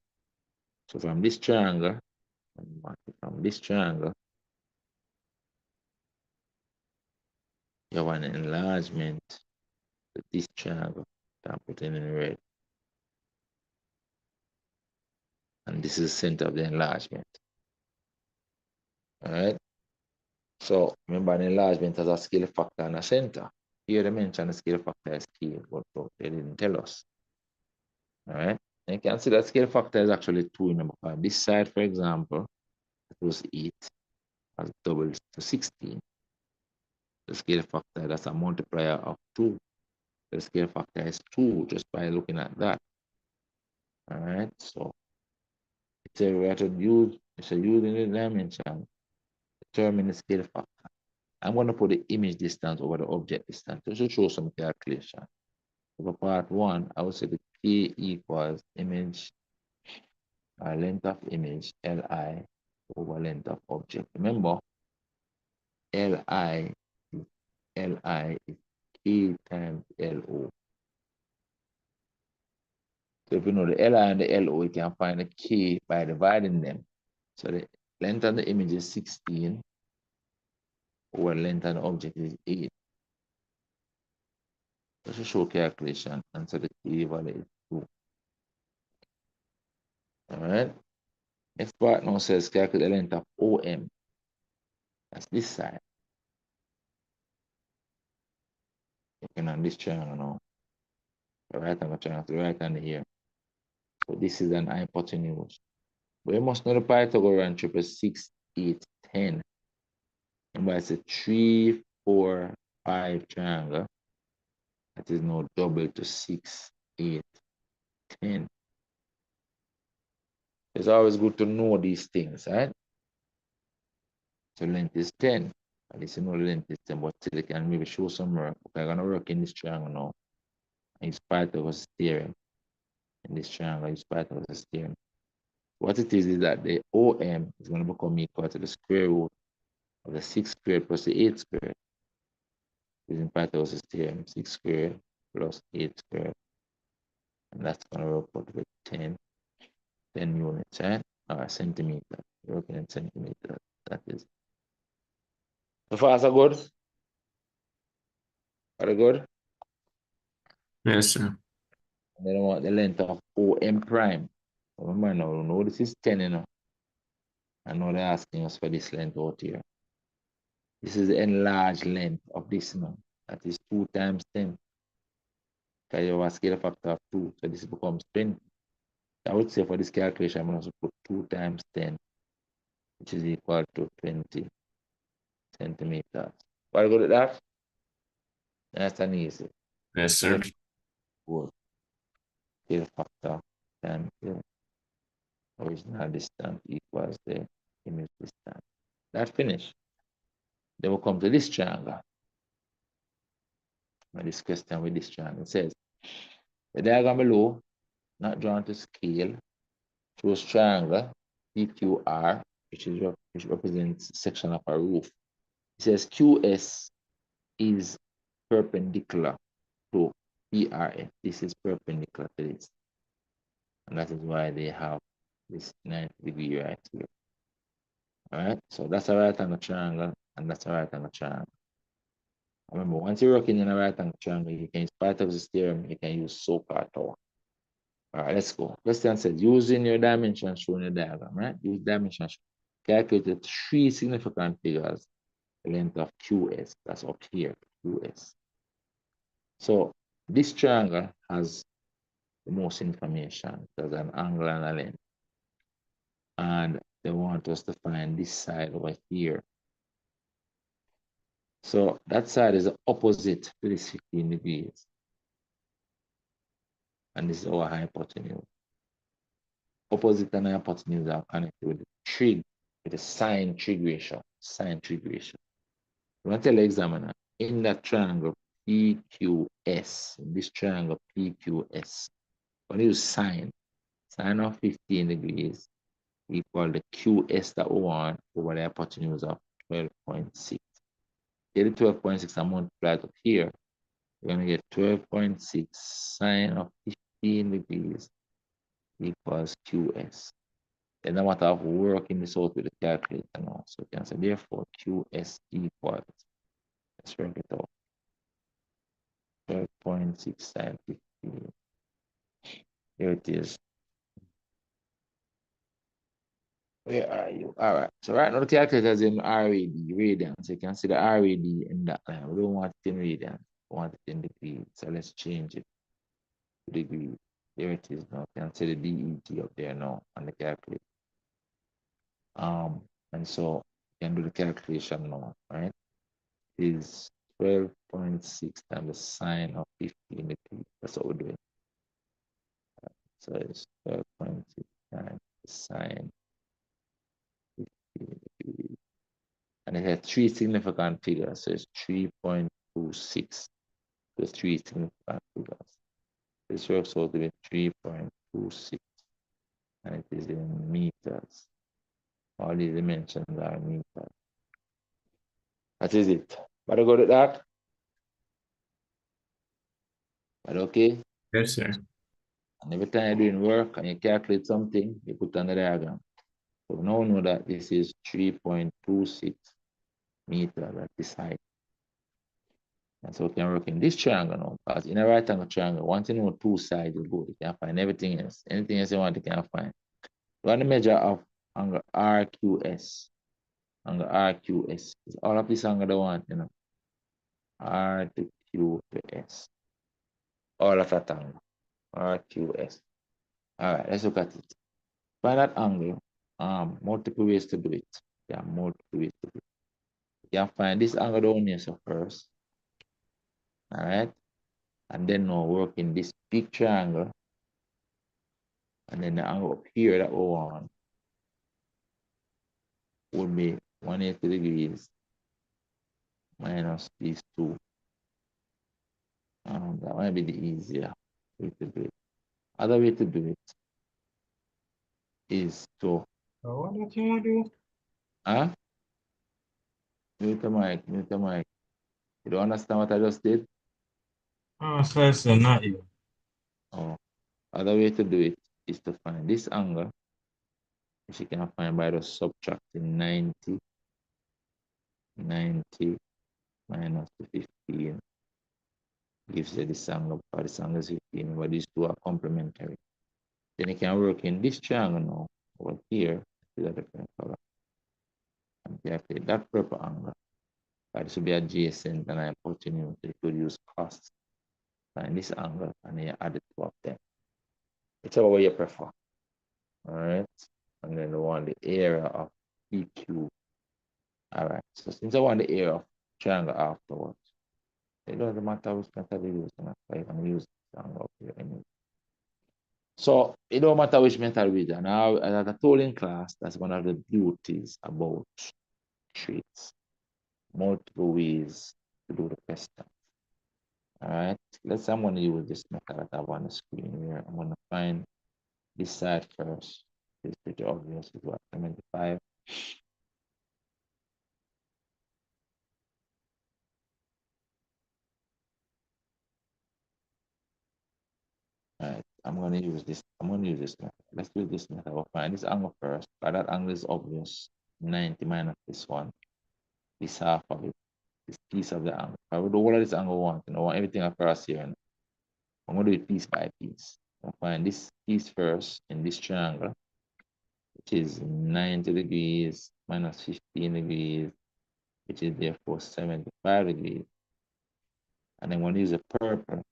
So from this triangle, you have an enlargement to this triangle. I'm putting in red. And this is the center of the enlargement. All right. So remember, an enlargement has a scale factor and a center. Here they mentioned the scale factor is key, but they didn't tell us. All right. And you can see that scale factor is actually 2 in number 5. This side, for example, it was 8 as doubled to 16. The scale factor, that's a multiplier of 2. The scale factor is 2 just by looking at that. All right. So it's a we have to use it's a using the dimension, determine the scale factor. I'm going to put the image distance over the object distance to show some calculation. For part 1, I would say the K equals image length of image Li over length of object. Remember, Li is K times Lo. So if you know the Li and the Lo, you can find the K by dividing them. So the length of the image is 16 over length of the object is 8. Just to show calculation, and so the K value is 2. All right. Next part now says calculate the length of OM. That's this side. Looking on this triangle now. The right angle triangle to the right hand here. So this is an hypotenuse. But you must know the Pythagorean triple 6, 8, 10. Remember, it's a 3, 4, 5 triangle. That is now double to 6, 8, 10. It's always good to know these things, right? So length is 10. At least you know the length is 10, but still you can maybe show some work. Okay, I'm going to work in this triangle now. Use Pythagoras theorem. In this triangle, use Pythagoras theorem. What it is that the OM is going to become equal to the square root of the 6 squared plus the 8 squared. Using Pythagoras theorem, 6 squared plus 8 squared. And that's going to work out with 10 units, right? Or centimeters. We're working in centimeters. That is. So far, so good? Very good? Yes, sir. And then I want the length of OM prime. Remember now, no, this is 10, you know. I know they're asking us for this length out here. This is the enlarged length of this now. That is 2 times 10. Because you have a scale factor of 2. So this becomes 20. I would say for this calculation, I'm going to put 2 times 10, which is equal to 20 centimeters. What good at that? Nice and easy. Yes, sir. Good. Scale factor times the original distance equals the image distance. That finished. Then we'll come to this triangle. Now this question with this triangle. It says, the diagram below, not drawn to scale, shows triangle PQR, which represents section of a roof. It says QS is perpendicular to PRF. This is perpendicular to this. And that is why they have this 90-degree right here. All right, so that's a right angle triangle, and that's a right angle triangle. Remember, once you're working in a right angle triangle, you can use Pythagoras theorem, you can use SOHCAHTOA. All right, let's go. Question says, using your dimensions shown in the diagram, right? Use dimensions. Calculate the 3 significant figures, the length of QS. That's up here, QS. So this triangle has the most information. There's an angle and a length. And they want us to find this side over here. So that side is the opposite to this 15 degrees. And this is our hypotenuse. Opposite and hypotenuse are connected with the trig, with the sine trig ratio. Sine trig ratio. I'm going to tell the examiner, in that triangle PQS, in this triangle PQS, I'm going to use sine. Sine of 15 degrees equal the QS that we want over the hypotenuse of 12.6. Get the 12.6 and multiply it up here. We're going to get 12.6 sine of 15 degrees equals QS. Then no matter of working this out with the calculator now. So you can say therefore QS equals, let's work it out. 12.6 sine 15. Here it is. Where are you? All right. So right now the calculator is in RAD, radians. You can see the RAD in that line. We don't want it in radians. want it in degrees. So let's change it to degrees. There it is now. You can see the DET up there now on the calculator. And so you can do the calculation now, right? It is 12.6 times the sine of 15 degrees. That's what we're doing. So it's 12.6 times the sine 15 degrees. And it has three significant figures. So it's 3.26 to three significant figures. This works out to be 3.26, and it is in meters. All these dimensions are meters. That is it. But I got it that. But okay. Yes, sir. And every time you're doing work and you calculate something, you put on the diagram. So now we know that this is 3.26 meters at this height. And so we can work in this triangle now. Because in a right angle triangle, once you know two sides is good, you can find everything else. Anything else you want, you can find. We want the measure of angle RQS. Angle RQS. Is all of this angle I want, you know. R to Q to S. All of that angle. RQS. All right, let's look at it. Find that angle. Multiple ways to do it. There are multiple ways to do it. You can find this angle down here so first. All right. And then now work in this big triangle. And then the angle up here that we want would be 180 degrees minus these two. That might be the easier way to do it. Other way to do it is to What did you do? Mute the mic, mute the mic. You don't understand what I just did? Oh, so not you. Oh, other way to do it is to find this angle, which you can find by just subtracting 90 minus the 15 gives you this angle, but this angle is 15, but these two are complementary. Then you can work in this triangle now, over here, with a different color. And calculate that purple angle. But this will be adjacent and I put in you could use cost. Find this angle and you add it to up there. Whichever way you prefer. All right. And then we want the area of PQ. All right. So since I want the area of triangle afterwards, it doesn't matter which method you use. I'm going to use this angle up here anyway. So it don't matter which method we use. Now, as I told in class, that's one of the beauties about traits. Multiple ways to do the question. All right. Let's say I'm going to use this method that I have on the screen here. I'm going to find this side first. This is pretty obvious. Is what 75. All right, I'm going to use this. I'm going to use this method. Let's do this method. We'll find this angle first. But that angle is obvious. 90 minus this one. This half of it. This piece of the angle. I will do all of this angle once. I want everything across here. And I'm going to do it piece by piece. I'll find this piece first in this triangle, which is 90 degrees minus 15 degrees, which is therefore 75 degrees. And then I'm going to use a purple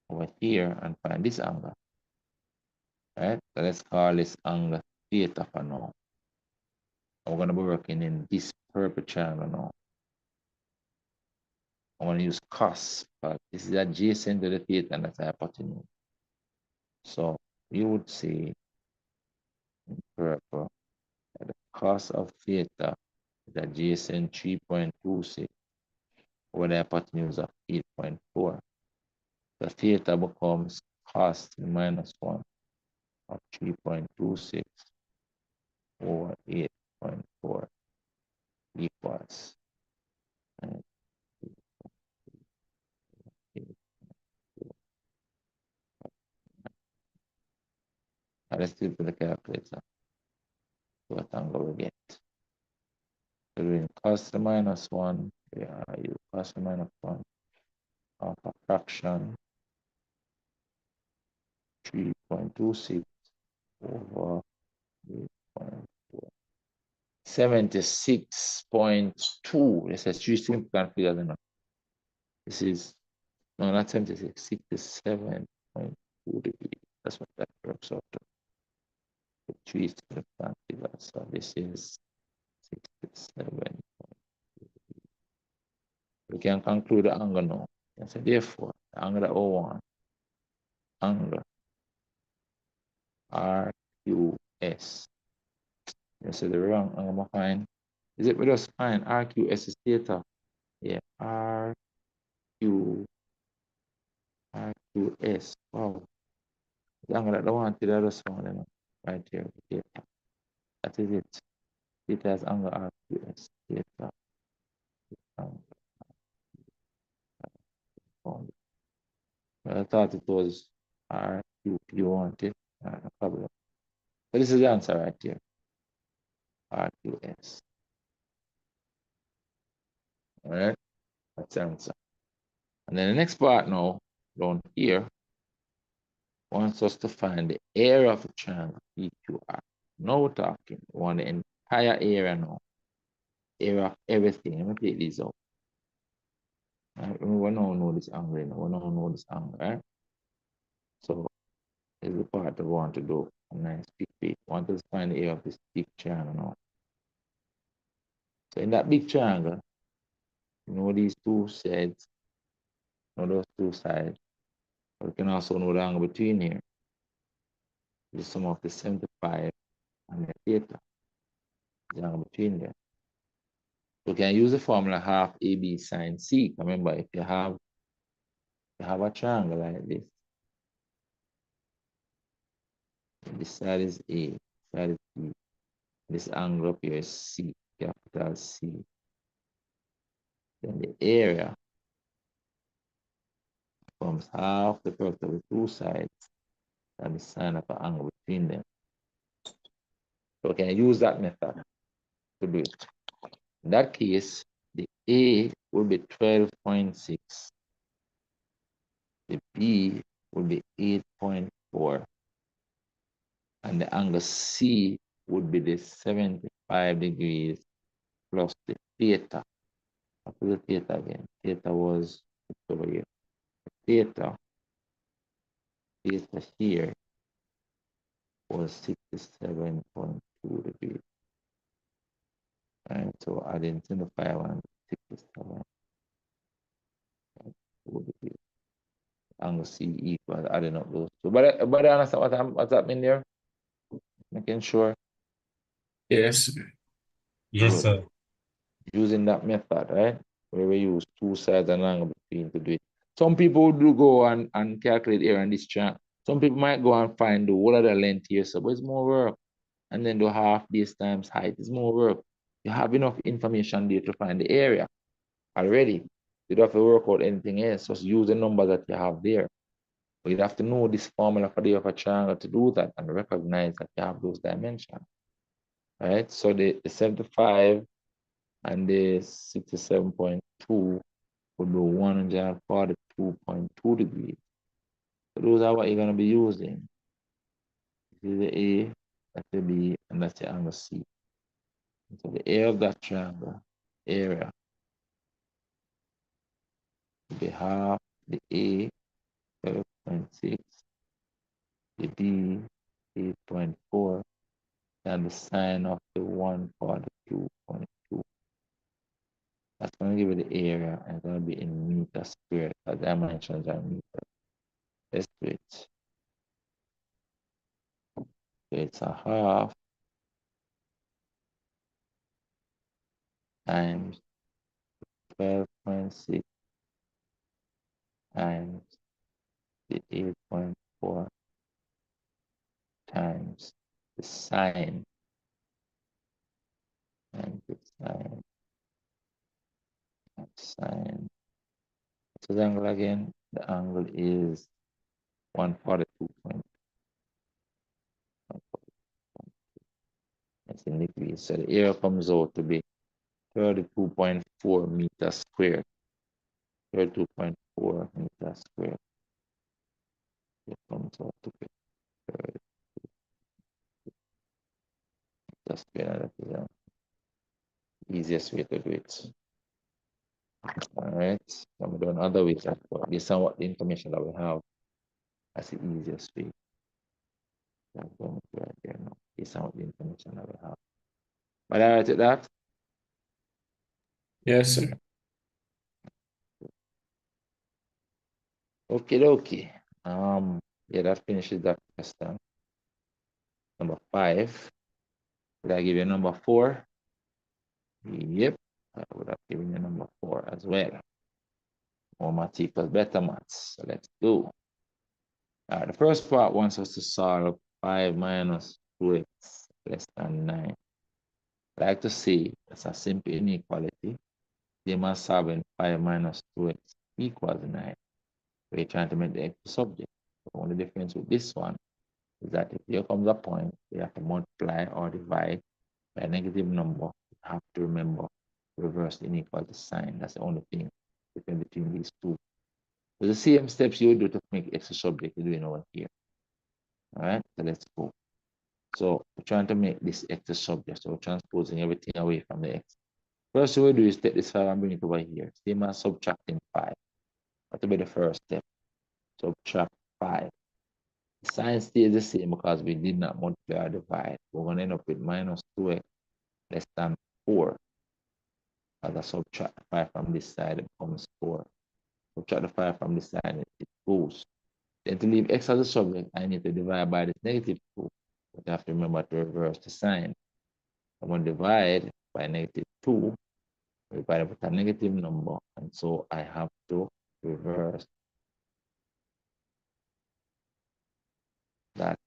over here and find this angle. Right? So let's call this angle theta for now. We're going to be working in this purple triangle now. I'm going to use cos, but this is adjacent to the theta and that's hypotenuse. So you would say in purple that the cos of theta is adjacent 3.26 over the hypotenuse of 8.4. So theta becomes cos minus 1 of 3.26 over 8.4 equals. Let's do the calculator. What angle we get? So we're in cos minus 1. Yeah, you cos minus 1 of a fraction 3.26 over 8.4. 76.2. This is three significant figures enough. This is No, not 76, 67.2 degrees. That's what that works out to. The 3 is to the pivot. So this is 67. We can conclude the angle now. And so therefore, the angle that we want, angle RQS. You see the wrong angle I find. Is it we just find RQS is theta? Yeah, RQS. Wow. The angle that I wanted, I just found it right here. Theta. That is it. Theta is angle RQS. Theta. I thought it was RQ. You want it? No problem. So this is the answer right here. RQS. All right. That's the answer. And then the next part now, down here, wants us to find the area of the triangle PQR. Now we're talking. We want the entire area now. Area of everything. Let me take these out. Right? We now know this angle. We now know this angle, right? So this is the part that we want to do. A nice big bit. We want to find the area of this big triangle now. So in that big triangle, you know these two sides, you know those two sides. But we can also know the angle between here. The sum of the 75 and the theta. The angle between them. We can use the formula half AB sine C. Remember, if you have a triangle like this side is A, this side is B, this angle up here is C, capital C. Then the area becomes half the product of the two sides and the sine of an angle between them. So we can use that method to do it. In that case, the A will be 12.6. The B will be 8.4. And the angle C would be the 75 degrees plus the theta. I'll put the theta again. Theta was over here. Theta here was 67.2 degrees. Right, so adding 25 and 67.2 degrees. Angle C equals adding up those two. But I understand what's happening there? Making sure. Yes. Yes, Good. sir. Using that method, right? Where we use two sides and angle between to do it. Some people do go and calculate area on this chart. Some people might go and find the whole of the length here, so but it's more work. And then do half base times height is more work. You have enough information there to find the area already. You don't have to work out anything else. Just use the numbers that you have there. But you have to know this formula for the upper triangle to do that and recognize that you have those dimensions. Right? So the 75 and the 67.2 would be 142.2 degrees. So those are what you're going to be using. This is the A, that's the B, and that's the angle C. So the area of that triangle, area, will be half the A, 12.6, the B, 8.4, and the sine of the 142.2. That's going to give you the area, and it's going to be in meters squared. The dimensions are meters. Let's do it. So it's a half times 12.6 times the 8.4 times the sine and the sine. So the angle again, the angle is 142.1. That's in degrees. So the area comes out to be 32.4 meters squared. 32.4 meters squared. It comes out to be 30 meters squared. That is the easiest way to do it. All right. So I'm doing other ways, but based on what the information that we have, that's the easiest way. I'm going to right there now, based on what the information that we have. But all right with that? Yes, sir. Okay, okay. Yeah, that finishes that question. Number 5. Did I give you number 4? Yep. I would have given you number 4 as well. More math equals better maths. So let's go. All right, the first part wants us to solve 5 minus 2x less than 9. I like to say it's a simple inequality. They must solving 5 minus 2x equals 9. We're trying to make the x the subject. The only difference with this one is that if there comes a point, we have to multiply or divide by a negative number. You have to remember to reverse the inequality sign. That's the only thing difference between these two. So the same steps you do to make x a subject, you're doing over here. All right, so let's go. So we're trying to make this x a subject. So we're transposing everything away from the x. First thing we do is take this 5 and bring it over here. Same as subtracting 5. That will be the first step. Subtract 5. The sign stays the same because we did not multiply or divide. We're going to end up with minus 2x less than 4. As I subtract 5 from this side, it becomes 4. Subtract the 5 from this side, it goes. Then to leave x as a subject, I need to divide by this negative 2. But I have to remember to reverse the sign. I'm going to divide by negative 2, divide with a negative number, and so I have to reverse that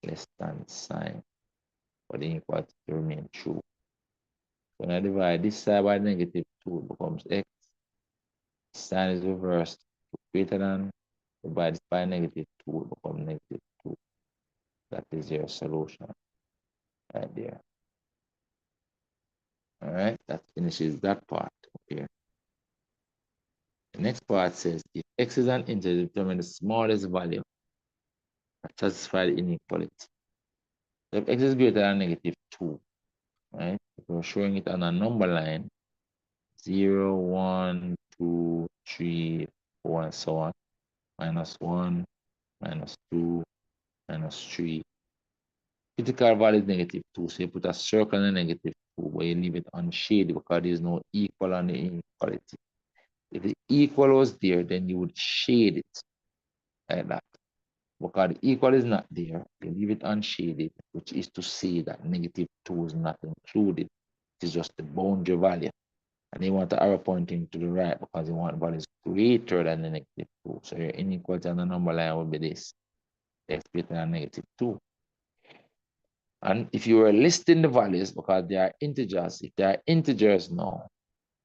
less than sign for the inequality to remain true. When I divide this side by negative 2, it becomes x. Sign is reversed to greater than, divide this by negative 2, it becomes negative 2. That is your solution right there. All right, that finishes that part here. The next part says if x is an integer, determine the smallest value that satisfies the inequality. So if x is greater than negative 2, right? If we're showing it on a number line, 0, 1, 2, 3, 4, and so on, minus 1, minus 2, minus 3. Critical value is negative 2, so you put a circle in the negative 2, where you leave it unshaded because there's no equal on the inequality. If the equal was there, then you would shade it like that. Because the equal is not there, you leave it unshaded, which is to say that negative 2 is not included. It is just the boundary value. And you want the arrow pointing to the right because you want values greater than the negative 2. So your inequality on the number line would be this, x greater than negative 2. And if you were listing the values because they are integers, if they are integers now,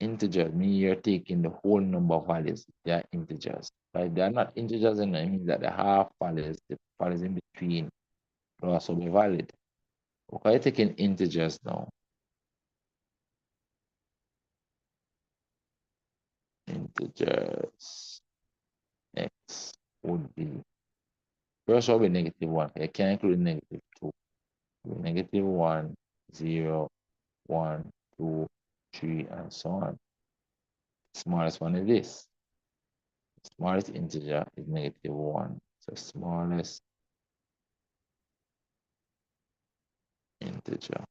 integers mean you're taking the whole number of values. They are integers. But if they are not integers, then it means that the half values, the values in between, will also be valid. Okay, you're taking integers now. Integers x would be, first will be negative 1. You can't include negative 2. Negative 1, 0, 1, 2, 3, and so on. Smallest one is this. Smallest integer is negative 1. So smallest integer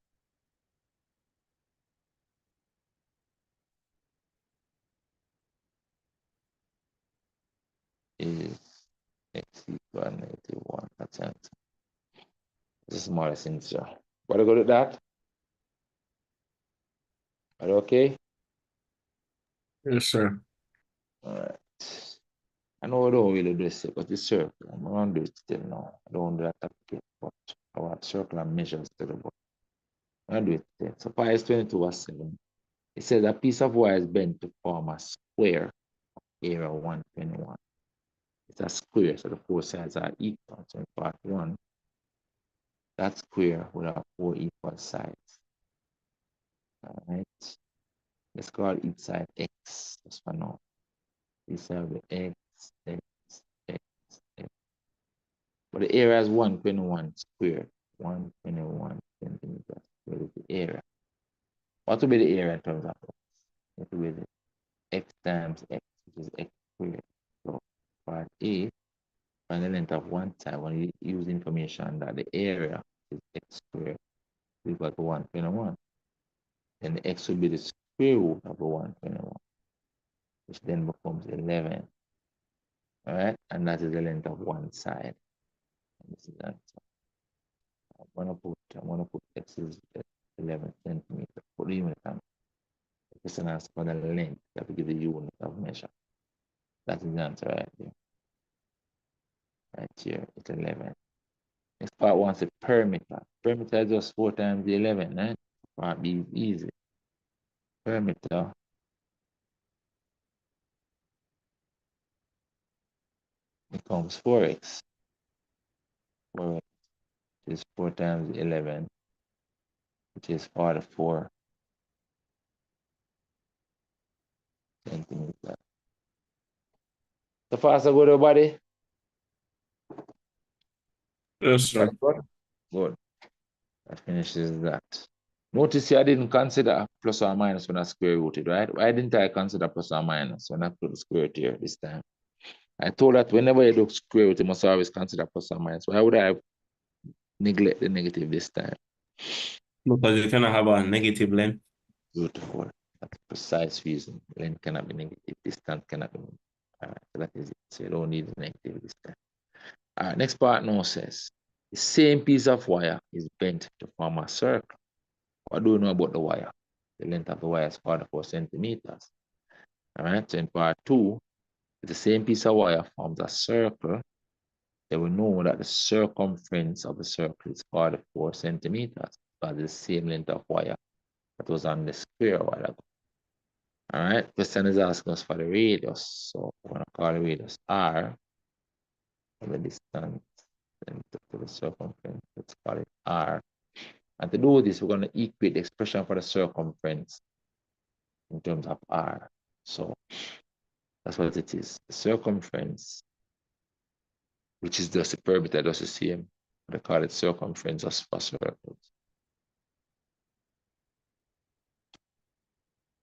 is x equal negative 1. That's it. It's the smallest integer. What do you go to that? Are you okay? Yes, sir. All right. I know I don't really do this, but the circle, I'm going to do it still now. I don't do that application, but I want circle and measure still, but I'm going to do it still. So pi is 22 over 7. It says a piece of wire is bent to form a square area 121. It's a square, so the four sides are equal. So in part 1, that square will have 4 equal sides. All right. Let's call each side x, just for now. This side will be x, x, x, x. But the area is 121 squared. 121 centimeters squared is the area. What will be the area in terms of x? What will be x times x, which is x squared. So part A, find the length of one side when you use information that the area is x squared equal to 121. Then the x will be the square root of the 121, which then becomes 11. All right, and that is the length of one side. And this is the answer. I'm gonna put x is 11 centimeters. Put the unit on. It's an answer for the length that will give the unit of measure. That is the answer right there. Right here, it's 11. Next part wants a perimeter. Perimeter is just 4 times the 11, right? Part B is easy. Perimeter becomes 4x. 4x is 4 times 11, which is 44 centimeters. So far, so good, everybody? Yes, sir. Good. That finishes that. Notice here I didn't consider plus or minus when I square rooted, right? Why didn't I consider plus or minus when I put the square root here this time? I told that whenever you do square root, you must always consider plus or minus. Why would I neglect the negative this time? Because you cannot have a negative length. Beautiful. That's a precise reason. Length cannot be negative. Distance cannot be negative. All right, so that is it. So you don't need the negative this time. All right, next part now says the same piece of wire is bent to form a circle. What do you know about the wire? The length of the wire is 44 centimeters. All right, so in part 2, if the same piece of wire forms a circle, then we know that the circumference of the circle is 44 centimeters, because it's the same length of wire that was on the square a while ago. All right, question is asking us for the radius. So we're going to call the radius R, and the distance to the circumference, let's call it R. And to do this, we're going to equate the expression for the circumference in terms of R. So that's what it is. The circumference, which is just the perimeter, just the same. They call it circumference just for circles.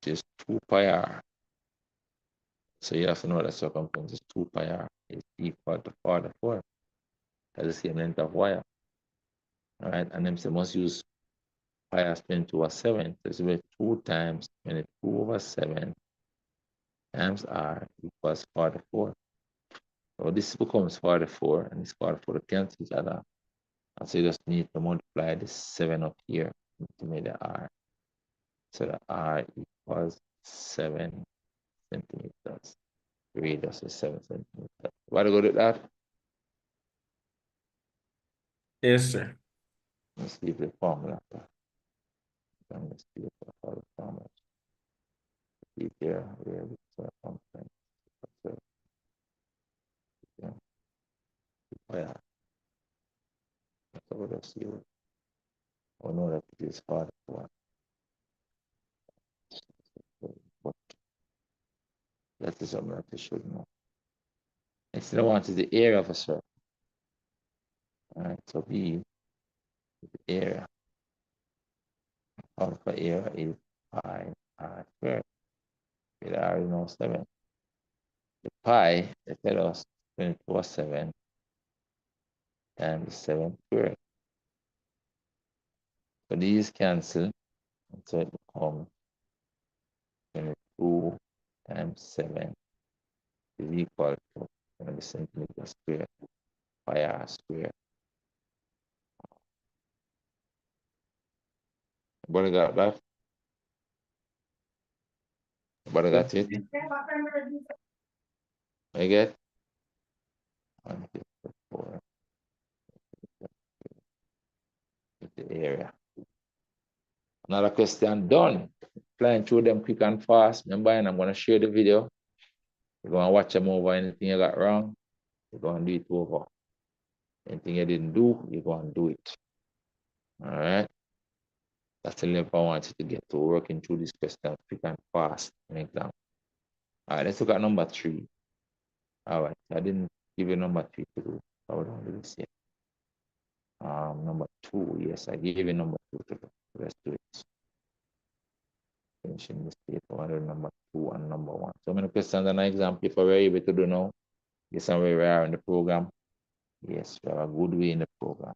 Which is 2 pi R. So you have to know that circumference is 2 pi R is equal to 44. That's the same length of wire. All right, and then they must use pi as 22 over 7. So it's about 2 times 22 over 7 times R equals 44. So this becomes 44, and this 44 to cancel each other. And so you just need to multiply this 7 up here to make the R. So the R equals 7 centimeters. Radius is 7 centimeters. What do you go with that? Yes, sir. Let's leave the formula. Let's leave the formula. Leave here where the circumference. Yeah. Oh, yeah. So we'll just see. We know that it is hard for but that is something that you should know. Next thing I want is the area of a circle. All right, so B is the area. Alpha area is pi r squared. With R is now 7. The pi, they tell us 24/7 times 7 squared. So these cancel, and so it becomes 22 times 7 is equal to 20 centimeters squared, pi r squared. Everybody got that? Everybody got it? I get 1, 2, 3, 4 is the area. Another question done. Flying through them quick and fast. Remember, and I'm going to share the video. You're going to watch them over. Anything you got wrong, you're going to do it over. Anything you didn't do, you're going to do it. All right? That's the level I want you to get to, working through this question quick and fast in exam. All right, let's look at number 3. All right, I didn't give you number 3 to do. I would only do this yet. Number 2, yes, I gave you number 2 to do. Let's do it. finishing this paper, whether number 2 and number 1. So many questions and exam paper we're able to do now. Yes, and where we are in the program. Yes, we are a good way in the program.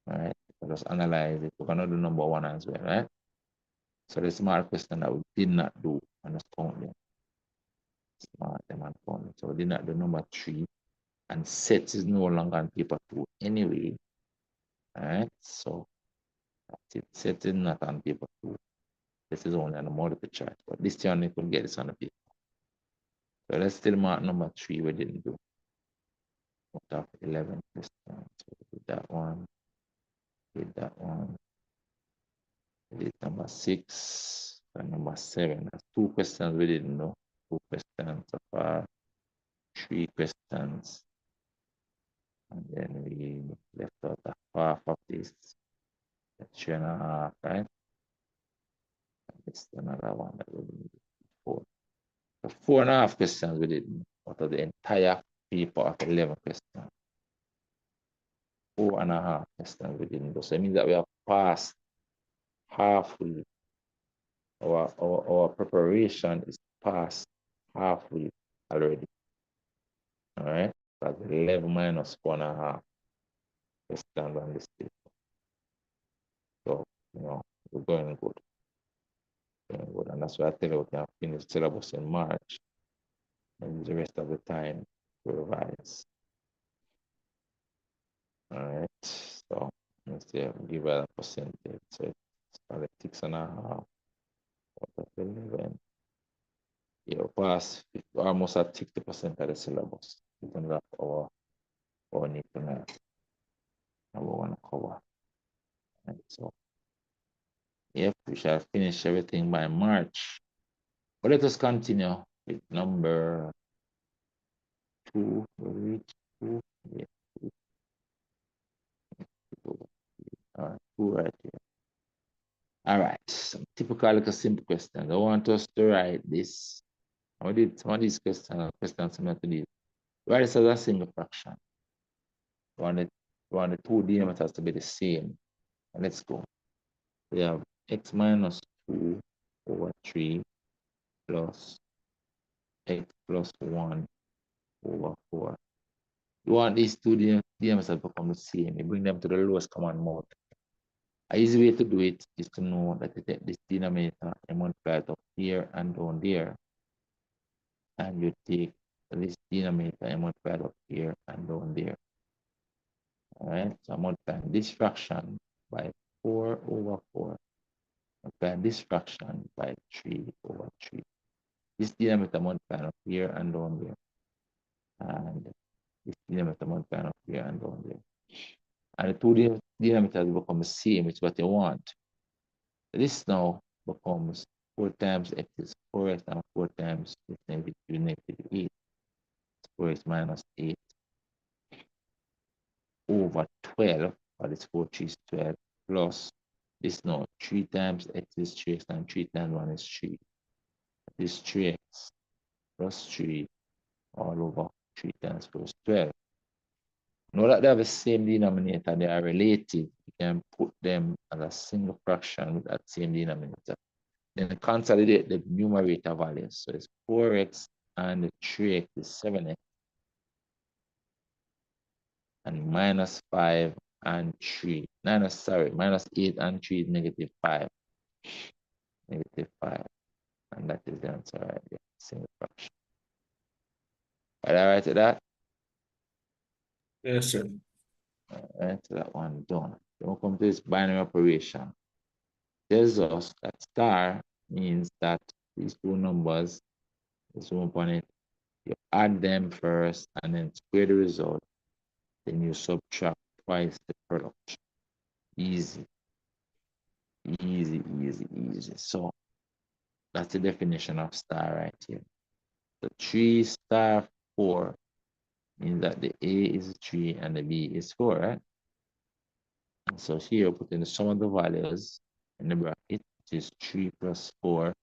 All right. So just analyze it. We're gonna do number 1 as well, right? So the smart question that we did not do and just count them. Smart them and count them. So we did not do number 3. And sets is no longer on paper 2 anyway. All right. So that's it. Sets is not on paper 2. This is only on the multiple choice. But this time you could get this on the paper. So let's still mark number 3 we didn't do. Out of 11 questions. So we did that one. Did that one. We did number 6 and number 7. That's 2 questions we didn't know. 2 questions so far. 3 questions. And then we left out a half of this. 3.5, right? And it's another one that we didn't do. 4. So 4.5 questions we didn't out of the entire paper of 11 questions. 4.5 questions we didn't do. So it means that we have passed halfway. Our preparation is past halfway already. All right. That's 11 minus 4.5 questions on this paper. So, we're going good. Going good. And that's why I tell you we can finish syllabus in March and use the rest of the time to revise. All right. So let's see, give it a percentage. So it's probably 6.5 out of 11. Yeah, pass almost at 60% of the syllabus. Even that our need to know. And we want to cover. And so, yep, we shall finish everything by March. But let us continue with number 2. We reach 2. Yeah, 2. All right, 2 right here. All right, some typical like a simple questions. I want us to write this. I did some of these questions similar to these. Write this as a single fraction. We want the 2 denominators to be the same. And let's go. We have x minus 2 over 3 plus x plus 1 over 4. You want these 2 denominators to become the same. You bring them to the lowest common multiple. An easy way to do it is to know that you take this denominator and multiply it up here and down there. And you take this denominator and multiply it up here and down there. All right, so I'm multiplying this fraction by 4 over 4. Multiply this fraction by 3 over 3. This denominator multiplying up here and down there. And this denominator multiplying up here and down there. And the 2 denominators become the same, which is what you want. This now becomes 4 times x is 4x and 4 times is negative 8. 4x minus 8 over 12, but it's 4 3 is 12, plus this now 3 times x is 3x and 3 times 1 is 3. This 3x plus 3 all over 3 times 4 is 12. Now that they have the same denominator, they are related. You can put them as a single fraction with that same denominator. Then consolidate the numerator values. So it's 4x and the 3x is 7x. And minus 5 and 3. Minus 8 and 3 is negative 5. Negative 5. And that is the answer right there. Single fraction. All right, to that? Yes, sir. All right, so that one done. Then we'll come to this binary operation. Tells us that star means that these 2 numbers, this 1 upon it, you add them first and then square the result. Then you subtract twice the product. Easy. Easy, easy, easy. So that's the definition of star right here. The 3 star 4 means that the A is 3 and the B is 4, right? And so here, put in the sum of the values in the bracket, which is 3 plus 4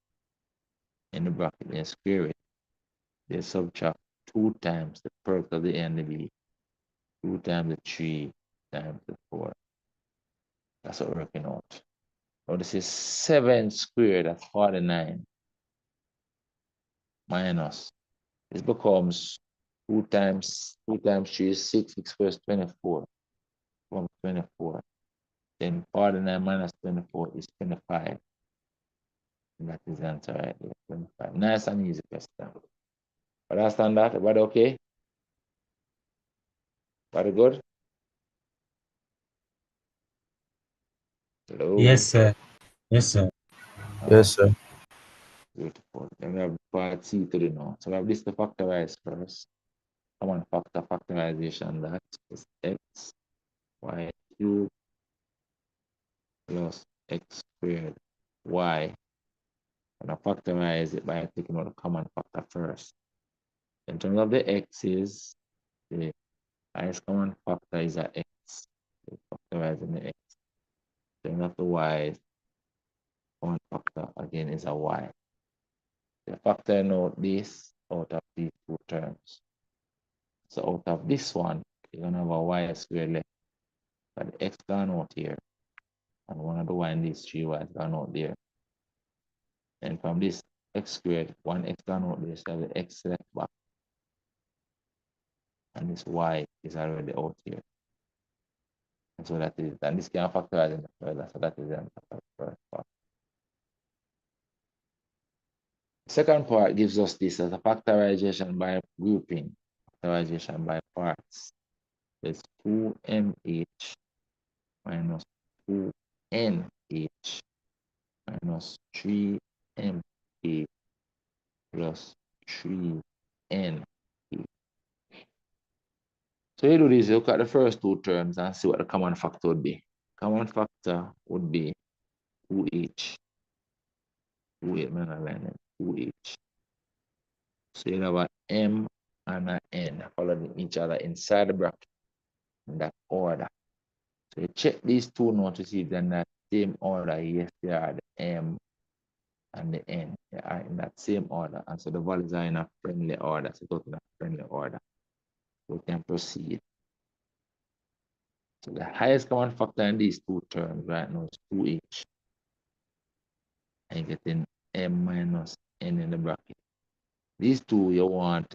in the bracket, then square it. They subtract 2 times the product of the A and the B, 2 times the 3 times the 4. That's what we're working out. Now this is 7 squared, that's 49, minus. This becomes 2 times 3 is 6, 6 squared is 24. From 24. Then 49 minus 24 is 25. And that is the answer right there, 25. Nice and easy question. Understand that? Everybody okay? Very good? Hello? Yes, sir. Yes, sir. All right, Yes, sir. beautiful. Then we have part C to do now. So we have this to factorize first. Common factor factorization, that is x, y cubed plus x squared, y. And I factorize it by taking out the common factor first. In terms of the x's, the highest common factor is a x. So factorizing the x. In terms of the y, common factor again is a y. The factor note this out of these two terms. So out of this one, you're gonna have a y squared left. But the x gone out here. And one of the y in these three y's gone out there. And from this x squared, one x gone out there, so the x left back. And this y is already out here. And so that is, and this can factorize in the further, so that is the answer for the first part. Second part gives us this as a factorization by grouping, factorization by parts. It's 2mh minus 2nh minus 3mh plus 3n. So you do this, you look at the first two terms and see what the common factor would be. Common factor would be 2h. 2h, 2h. So you have a m and an n following each other inside the bracket in that order. So you check these two now to see if they're in that same order. Yes, they are, the m and the n. They are in that same order. And so the values are in a friendly order. So go to that friendly order. We can proceed. So the highest common factor in these two terms right now is 2h. And you're getting m minus n in the bracket. These two, you want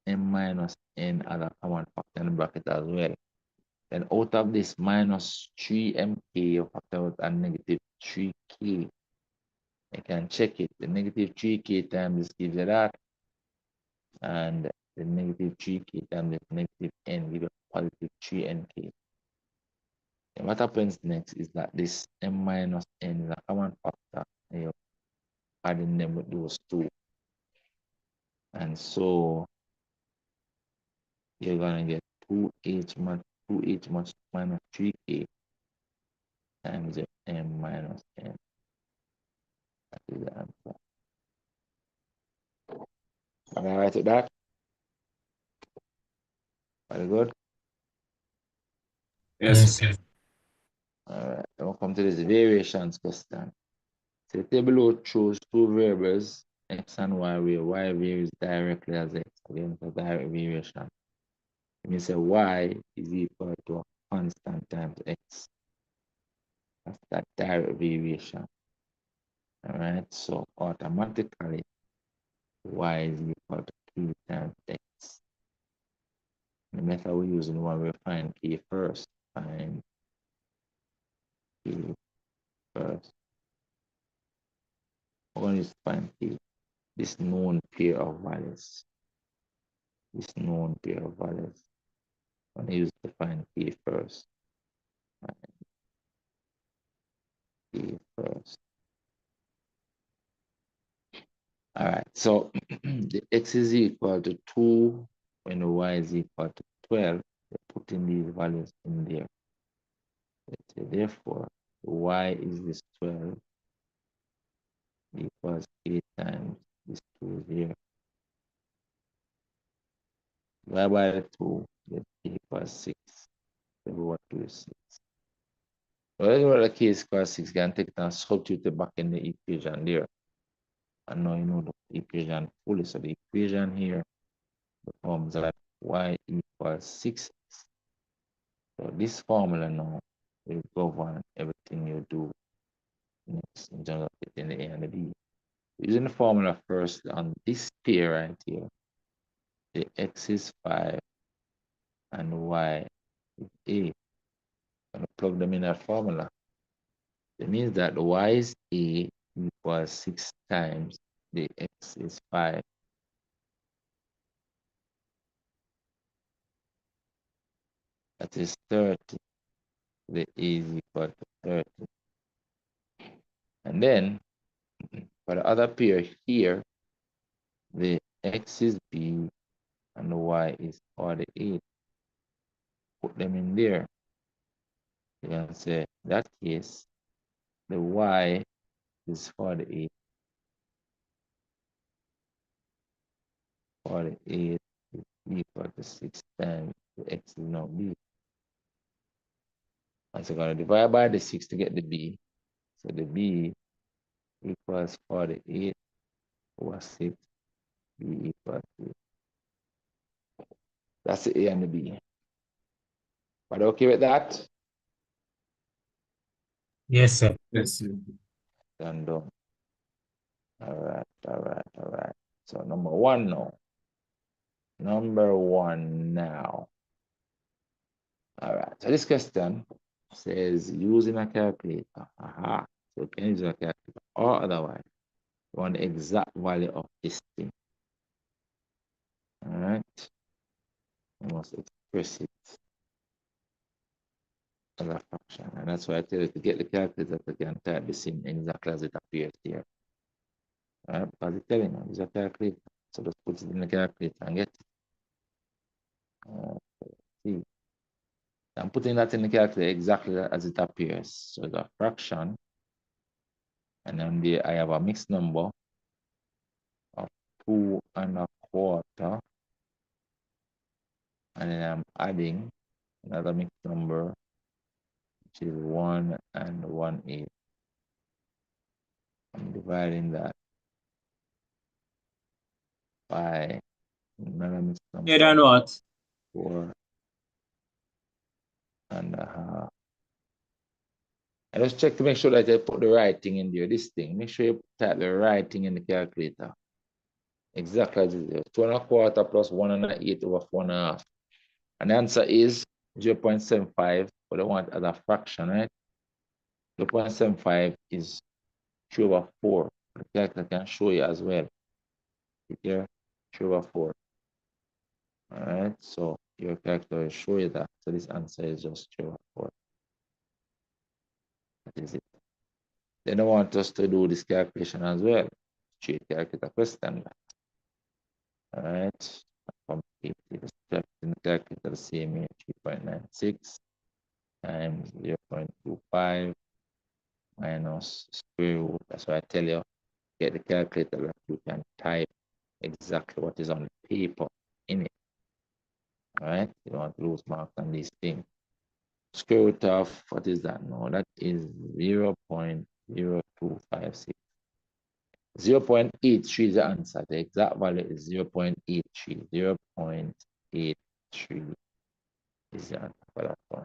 m minus n as a common factor in the bracket as well. Then out of this minus 3mk, you factor out a negative 3k. You can check it. The negative 3k times this gives you that. And the negative 3k times the negative n gives you positive 3nk. And what happens next is that this m minus n is a common factor. And you're adding them with those two. And so you're going to get 2h minus 3k times the m minus n. That is the answer. Am I right with that? Very good. Yes, Yes, sir. sir. All right. Then we'll come to this variations question. So the table below shows two variables, x and y, where y varies directly as x. Again, the direct variation. It means that y is equal to a constant times x. That's that direct variation. All right. So automatically, y is equal to p times x. The method we use in one, we find p first. Find p first. We're going to find p. This known pair of values. This known pair of values. I'm going to use define p first. P first. All right. So the x is equal to 2 when the y is equal to 12. We're putting these values in there. Let's say, therefore, y is this 12 equals 8 times this 2 here. Y by the 2 is equals 6. So what do you 6? Whatever the case equals 6, you can take it and substitute it back in the equation there. And now you know the equation fully. So the equation here becomes that y equals 6. So this formula now will govern everything you do next in terms of getting the A and the B. Using the formula first on this pair right here, the X is 5 and Y is 8. I'm going to plug them in that formula. It means that the Y is 8 equals 6 times the X is 5. That is 30. The A is equal to 30. And then for the other pair here, the X is B and the Y is 48. Put them in there. You can say, in that case, the Y is 48. 48 is equal to 6 times the X is now B. And so I'm going to divide by the 6 to get the B. So the B equals 48 over 6. B equals 2. That's the A and the B. Are you okay with that? Yes, sir. Yes, sir. Done, done. All right. So number one now. Number one now. All right. So this question says using a calculator. Aha. So you can use a calculator or otherwise. You want the exact value of this thing. All right. You must express it as a fraction. And that's why I tell you to get the calculator, you can type this in exactly as it appears here. All right. Because it's telling you, use a calculator. So just put it in the calculator and get it. See. I'm putting that in the calculator exactly as it appears. So the fraction, and then there I have a mixed number of 2 1/4, and then I'm adding another mixed number, which is 1 1/8. I'm dividing that by another mixed number, Yeah, and what? 4 1/2. I just check to make sure that I put the right thing in there. This thing, make sure you type the right thing in the calculator. Exactly as it is. 2 1/4 plus 1 1/8 over 4 1/2. And the answer is 0.75, but I want as a fraction, right? 0.75 is 3/4. The calculator can show you as well. Here, 3/4. All right, so your calculator will show you that. So this answer is just 3/4. That is it. Then I want us to do this calculation as well. Straight calculator question. All right, complete the steps in the calculator the same way, 3.96 times 0.25 minus square root. That's why I tell you, get the calculator that you can type exactly what is on the paper in it. All right, you don't want to lose marks on these things. Square root of, what is that? No, that is 0.0256. 0.83 is the answer. The exact value is 0.83. 0.83 is the answer for that one.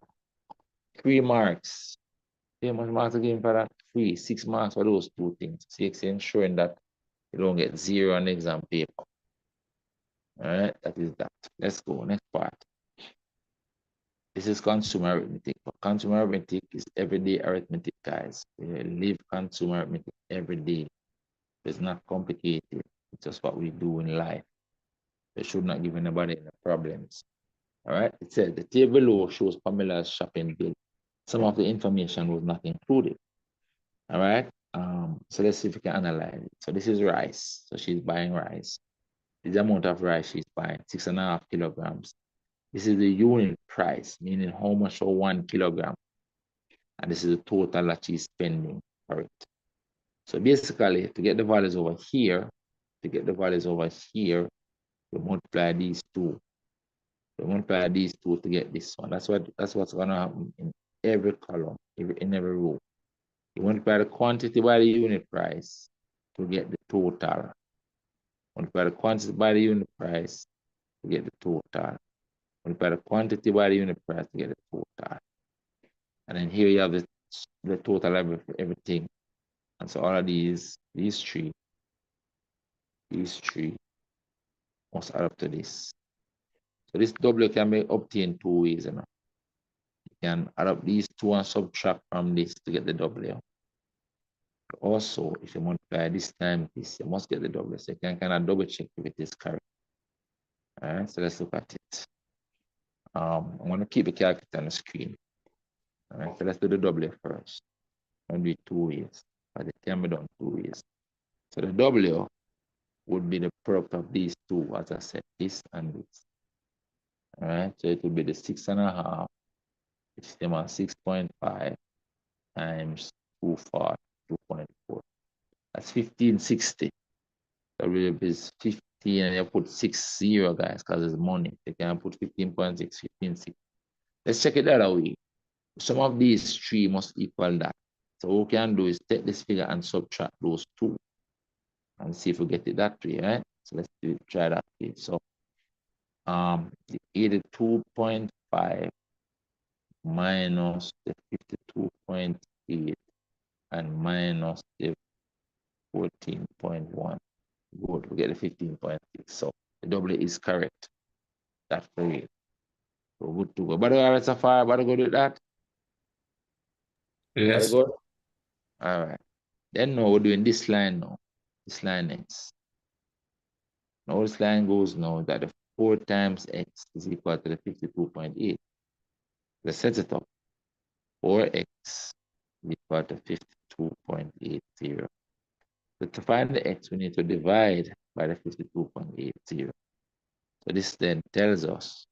3 marks. How much marks again for that? 3. 6 marks for those two things. 6 ensuring that you don't get 0 on the exam paper. All right, that is that. Let's go. Next part. This is consumer arithmetic. But consumer arithmetic is everyday arithmetic, guys. We live consumer arithmetic every day. It's not complicated. It's just what we do in life. It should not give anybody any problems. All right. It says the table below shows Pamela's shopping bill. Some of the information was not included. All right. So let's see if we can analyze it. So this is rice. So she's buying rice. This is the amount of rice she's buying, 6.5 kilograms. This is the unit price, meaning how much for 1 kilogram. And this is the total that she's spending for it. So basically, to get the values over here, you multiply these two. You multiply these two to get this one. That's what's gonna happen in every column, in every row. You multiply the quantity by the unit price to get the total. Multiply the quantity by the unit price to get the total. Multiply the quantity by the unit price to get the total. And then here you have the total of everything. And so all of these three must add up to this. So this W can be obtained two ways, You can add up these two and subtract from this to get the W. Also, if you multiply this times this, you must get the W. So you can kind of double check if it is correct. All right, so let's look at it. I'm going to keep the calculator on the screen. All right, so let's do the W first. I'll do it two ways, but it can be done two ways. So the W would be the product of these two, as I said, this and this. All right, so it will be the 6.5, which is 6.5 times 240, 2.4. That's 1560. W is 15, and you put 60, guys, because it's money. You can put 15.6, 15.6. Let's check it the other way. Some of these three must equal that. So what we can do is take this figure and subtract those two and see if we get it that way, right? So let's try that way. So the 82.5 minus the 52.8 and minus the 14.1. Good, we get the 15.6. So the W is correct. That's great. So good to go. But all right, so far, but good with that. Yes. Good. All right. Then now we're doing this line now. This line next. Now this line goes now that the 4 times x is equal to the 52.8. Let's set it up. 4x is equal to 52.80. So to find the x, we need to divide by the 52.80. So this then tells us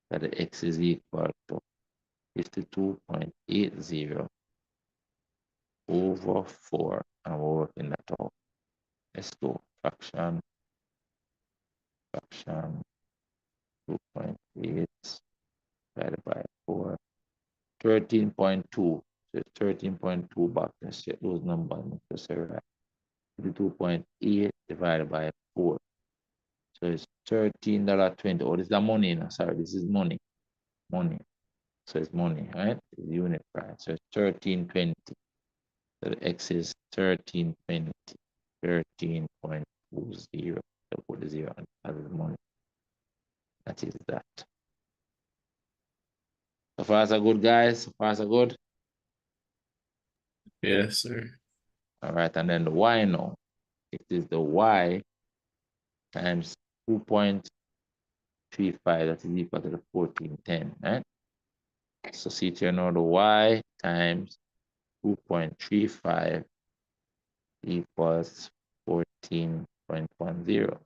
that the x is equal to 52.80 over 4, and we're working that out. Let's go. Fraction 2.8 divided by 4. 13.2. So it's 13.2 back. Let's check those numbers. Let's say right. 52.8 divided by 4. So it's $13.20. Oh, this is the money. No, sorry, this is money. Money. So it's money, right? It's unit price. So it's 13.20. So the x is 13.20. 13.20. So put the 0 as money. That is that. So far so good, guys. So far so good. Yes, sir. All right, and then the y now. It is the y times 2.35, that is equal to the 1410, right? So see here now, the y times 2.35 equals 14.10.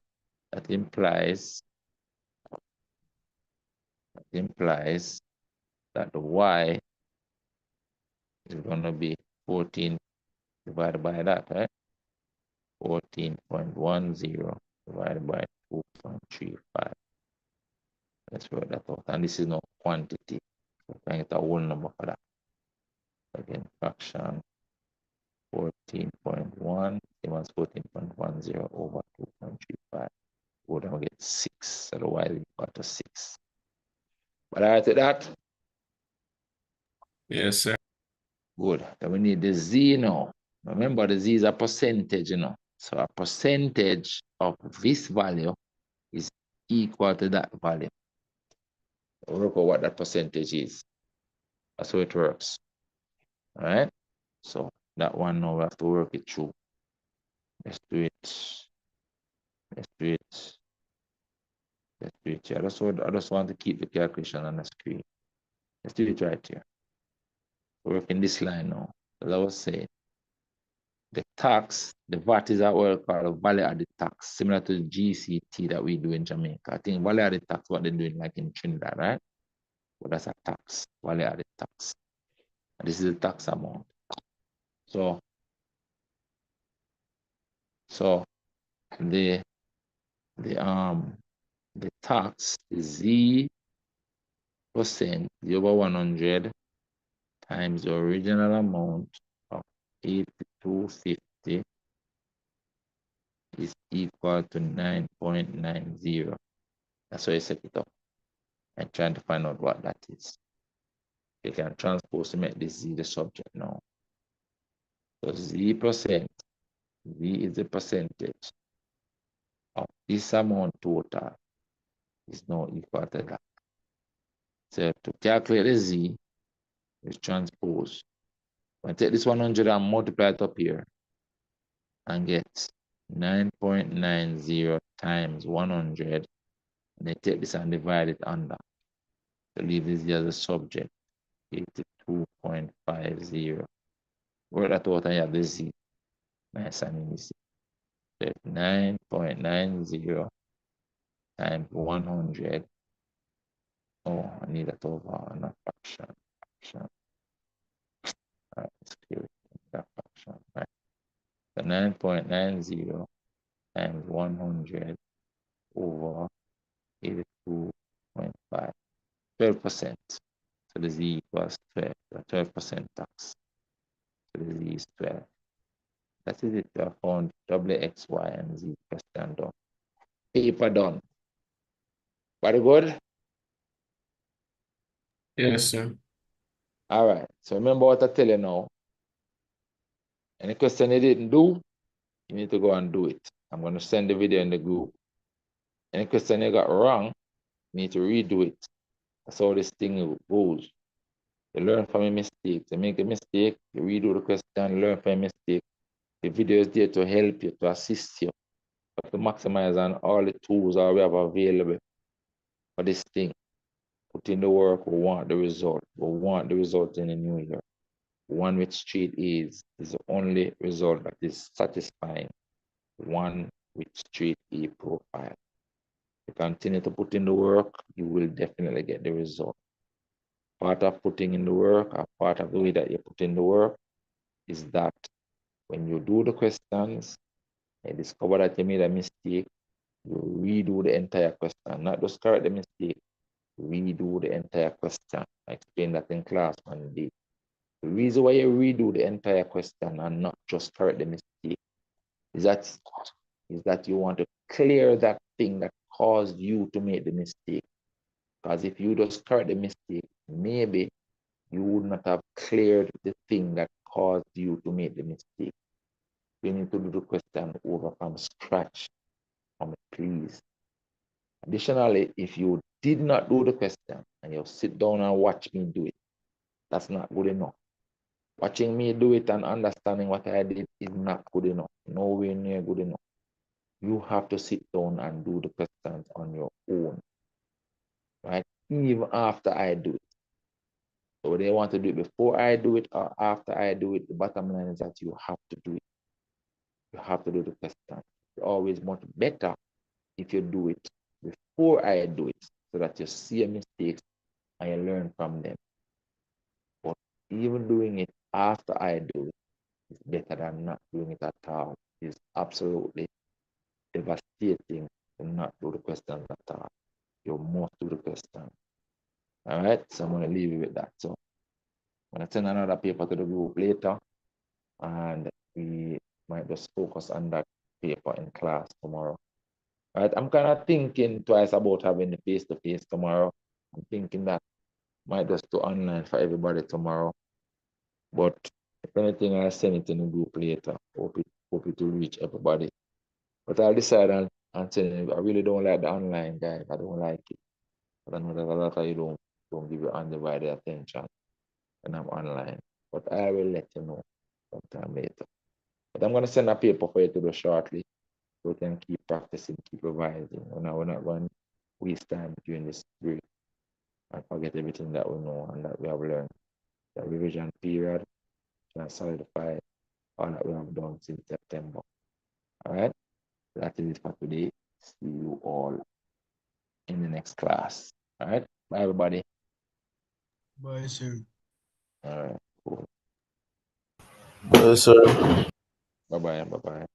That implies that the y is going to be 14 divided by that, right? 14.10 divided by 2.35. Let's work that out. And this is no quantity. So we can get a whole number for that. Again, fraction 14.1 equals 14.10 over 2.35. We're going to get 6. Otherwise, we got to 6. But I to that. Yes, sir. Good. Then we need the z now. Remember, the z is a percentage, So a percentage of this value is equal to that value. Work out what that percentage is. That's how it works. All right. So that one now we have to work it through. Let's do it. Let's do it. Let's do it here. I just want to keep the calculation on the screen. Let's do it right here. Working this line now. As I was saying, the tax, the VAT is what we call the value added tax, similar to the GCT that we do in Jamaica. I think value added tax, what they're doing like in Trinidad, right? But that's a tax, value added tax. And this is the tax amount. So the tax is Z percent, the over 100 times the original amount of 8250 is equal to 9.90. That's how you set it up. And trying to find out what that is. You can transpose to make this Z the subject now. So Z%, Z is the percentage of this amount total is now equal to that. So to calculate the Z, is transpose. I take this 100 and multiply it up here and get 9.90 times 100. And I take this and divide it under. So leave this here as a subject, 82.50. Work that out and you have the Z. Nice and easy. 9.90 times 100. Oh, I need that over, not fraction. Fraction. All right, let's clear it. That fraction. Right. So 9.90 times 100 over 82.5. 12%. So the Z equals 12. 12% tax. So the Z is 12. That is it. We have found W, X, Y, and Z question done. Paper done. Very good? Yes, sir. All right. So remember what I tell you now. Any question you didn't do, you need to go and do it. I'm going to send the video in the group. Any question you got wrong, you need to redo it. That's how this thing goes. You learn from your mistakes. You make a mistake, you redo the question, learn from your mistake. The video is there to help you, to assist you, to maximize on all the tools that we have available for this thing. Put in the work, we want the result. We want the result in the new year. One with straight A's is the only result that is satisfying. One with straight A profile. You continue to put in the work, you will definitely get the result. Part of putting in the work, or part of the way that you put in the work, is that when you do the questions and discover that you made a mistake, you redo the entire question, not just correct the mistake, redo the entire question. I explained that in class one day. The reason why you redo the entire question and not just correct the mistake is that you want to clear that thing that caused you to make the mistake. Because if you just correct the mistake, maybe you would not have cleared the thing that caused you to make the mistake. You need to do the question over from scratch, please. Additionally, if you did not do the question and you sit down and watch me do it, that's not good enough. Watching me do it and understanding what I did is not good enough. Nowhere near good enough. You have to sit down and do the questions on your own, right? Even after I do it. So whether you want to do it before I do it or after I do it, the bottom line is that you have to do it. You have to do the question. It's always much better if you do it before I do it, so that you see your mistakes and you learn from them. But even doing it after I do it is better than not doing it at all. It's absolutely devastating to not do the questions at all. You must do the question. All right, so I'm going to leave you with that. So I'm going to send another paper to the group later, and we might just focus on that paper in class tomorrow. All right, I'm kind of thinking twice about having the face-to-face tomorrow. I'm thinking that might just do online for everybody tomorrow. But if anything, I'll send it in the group later. Hope it will reach everybody. But I'll decide and send it. I really don't like the online guy. I don't like it. I know that a lot of you don't give your undivided attention when I'm online. But I will let you know sometime later. But I'm gonna send a paper for you to do shortly, so you can keep practicing, keep revising. We're not going to waste time during this break and forget everything that we know and that we have learned. The revision period can solidify all that we have done since September. All right, that is it for today. See you all in the next class. All right, bye everybody. Bye, sir. All right, cool. Yes, sir. Bye bye. Bye bye.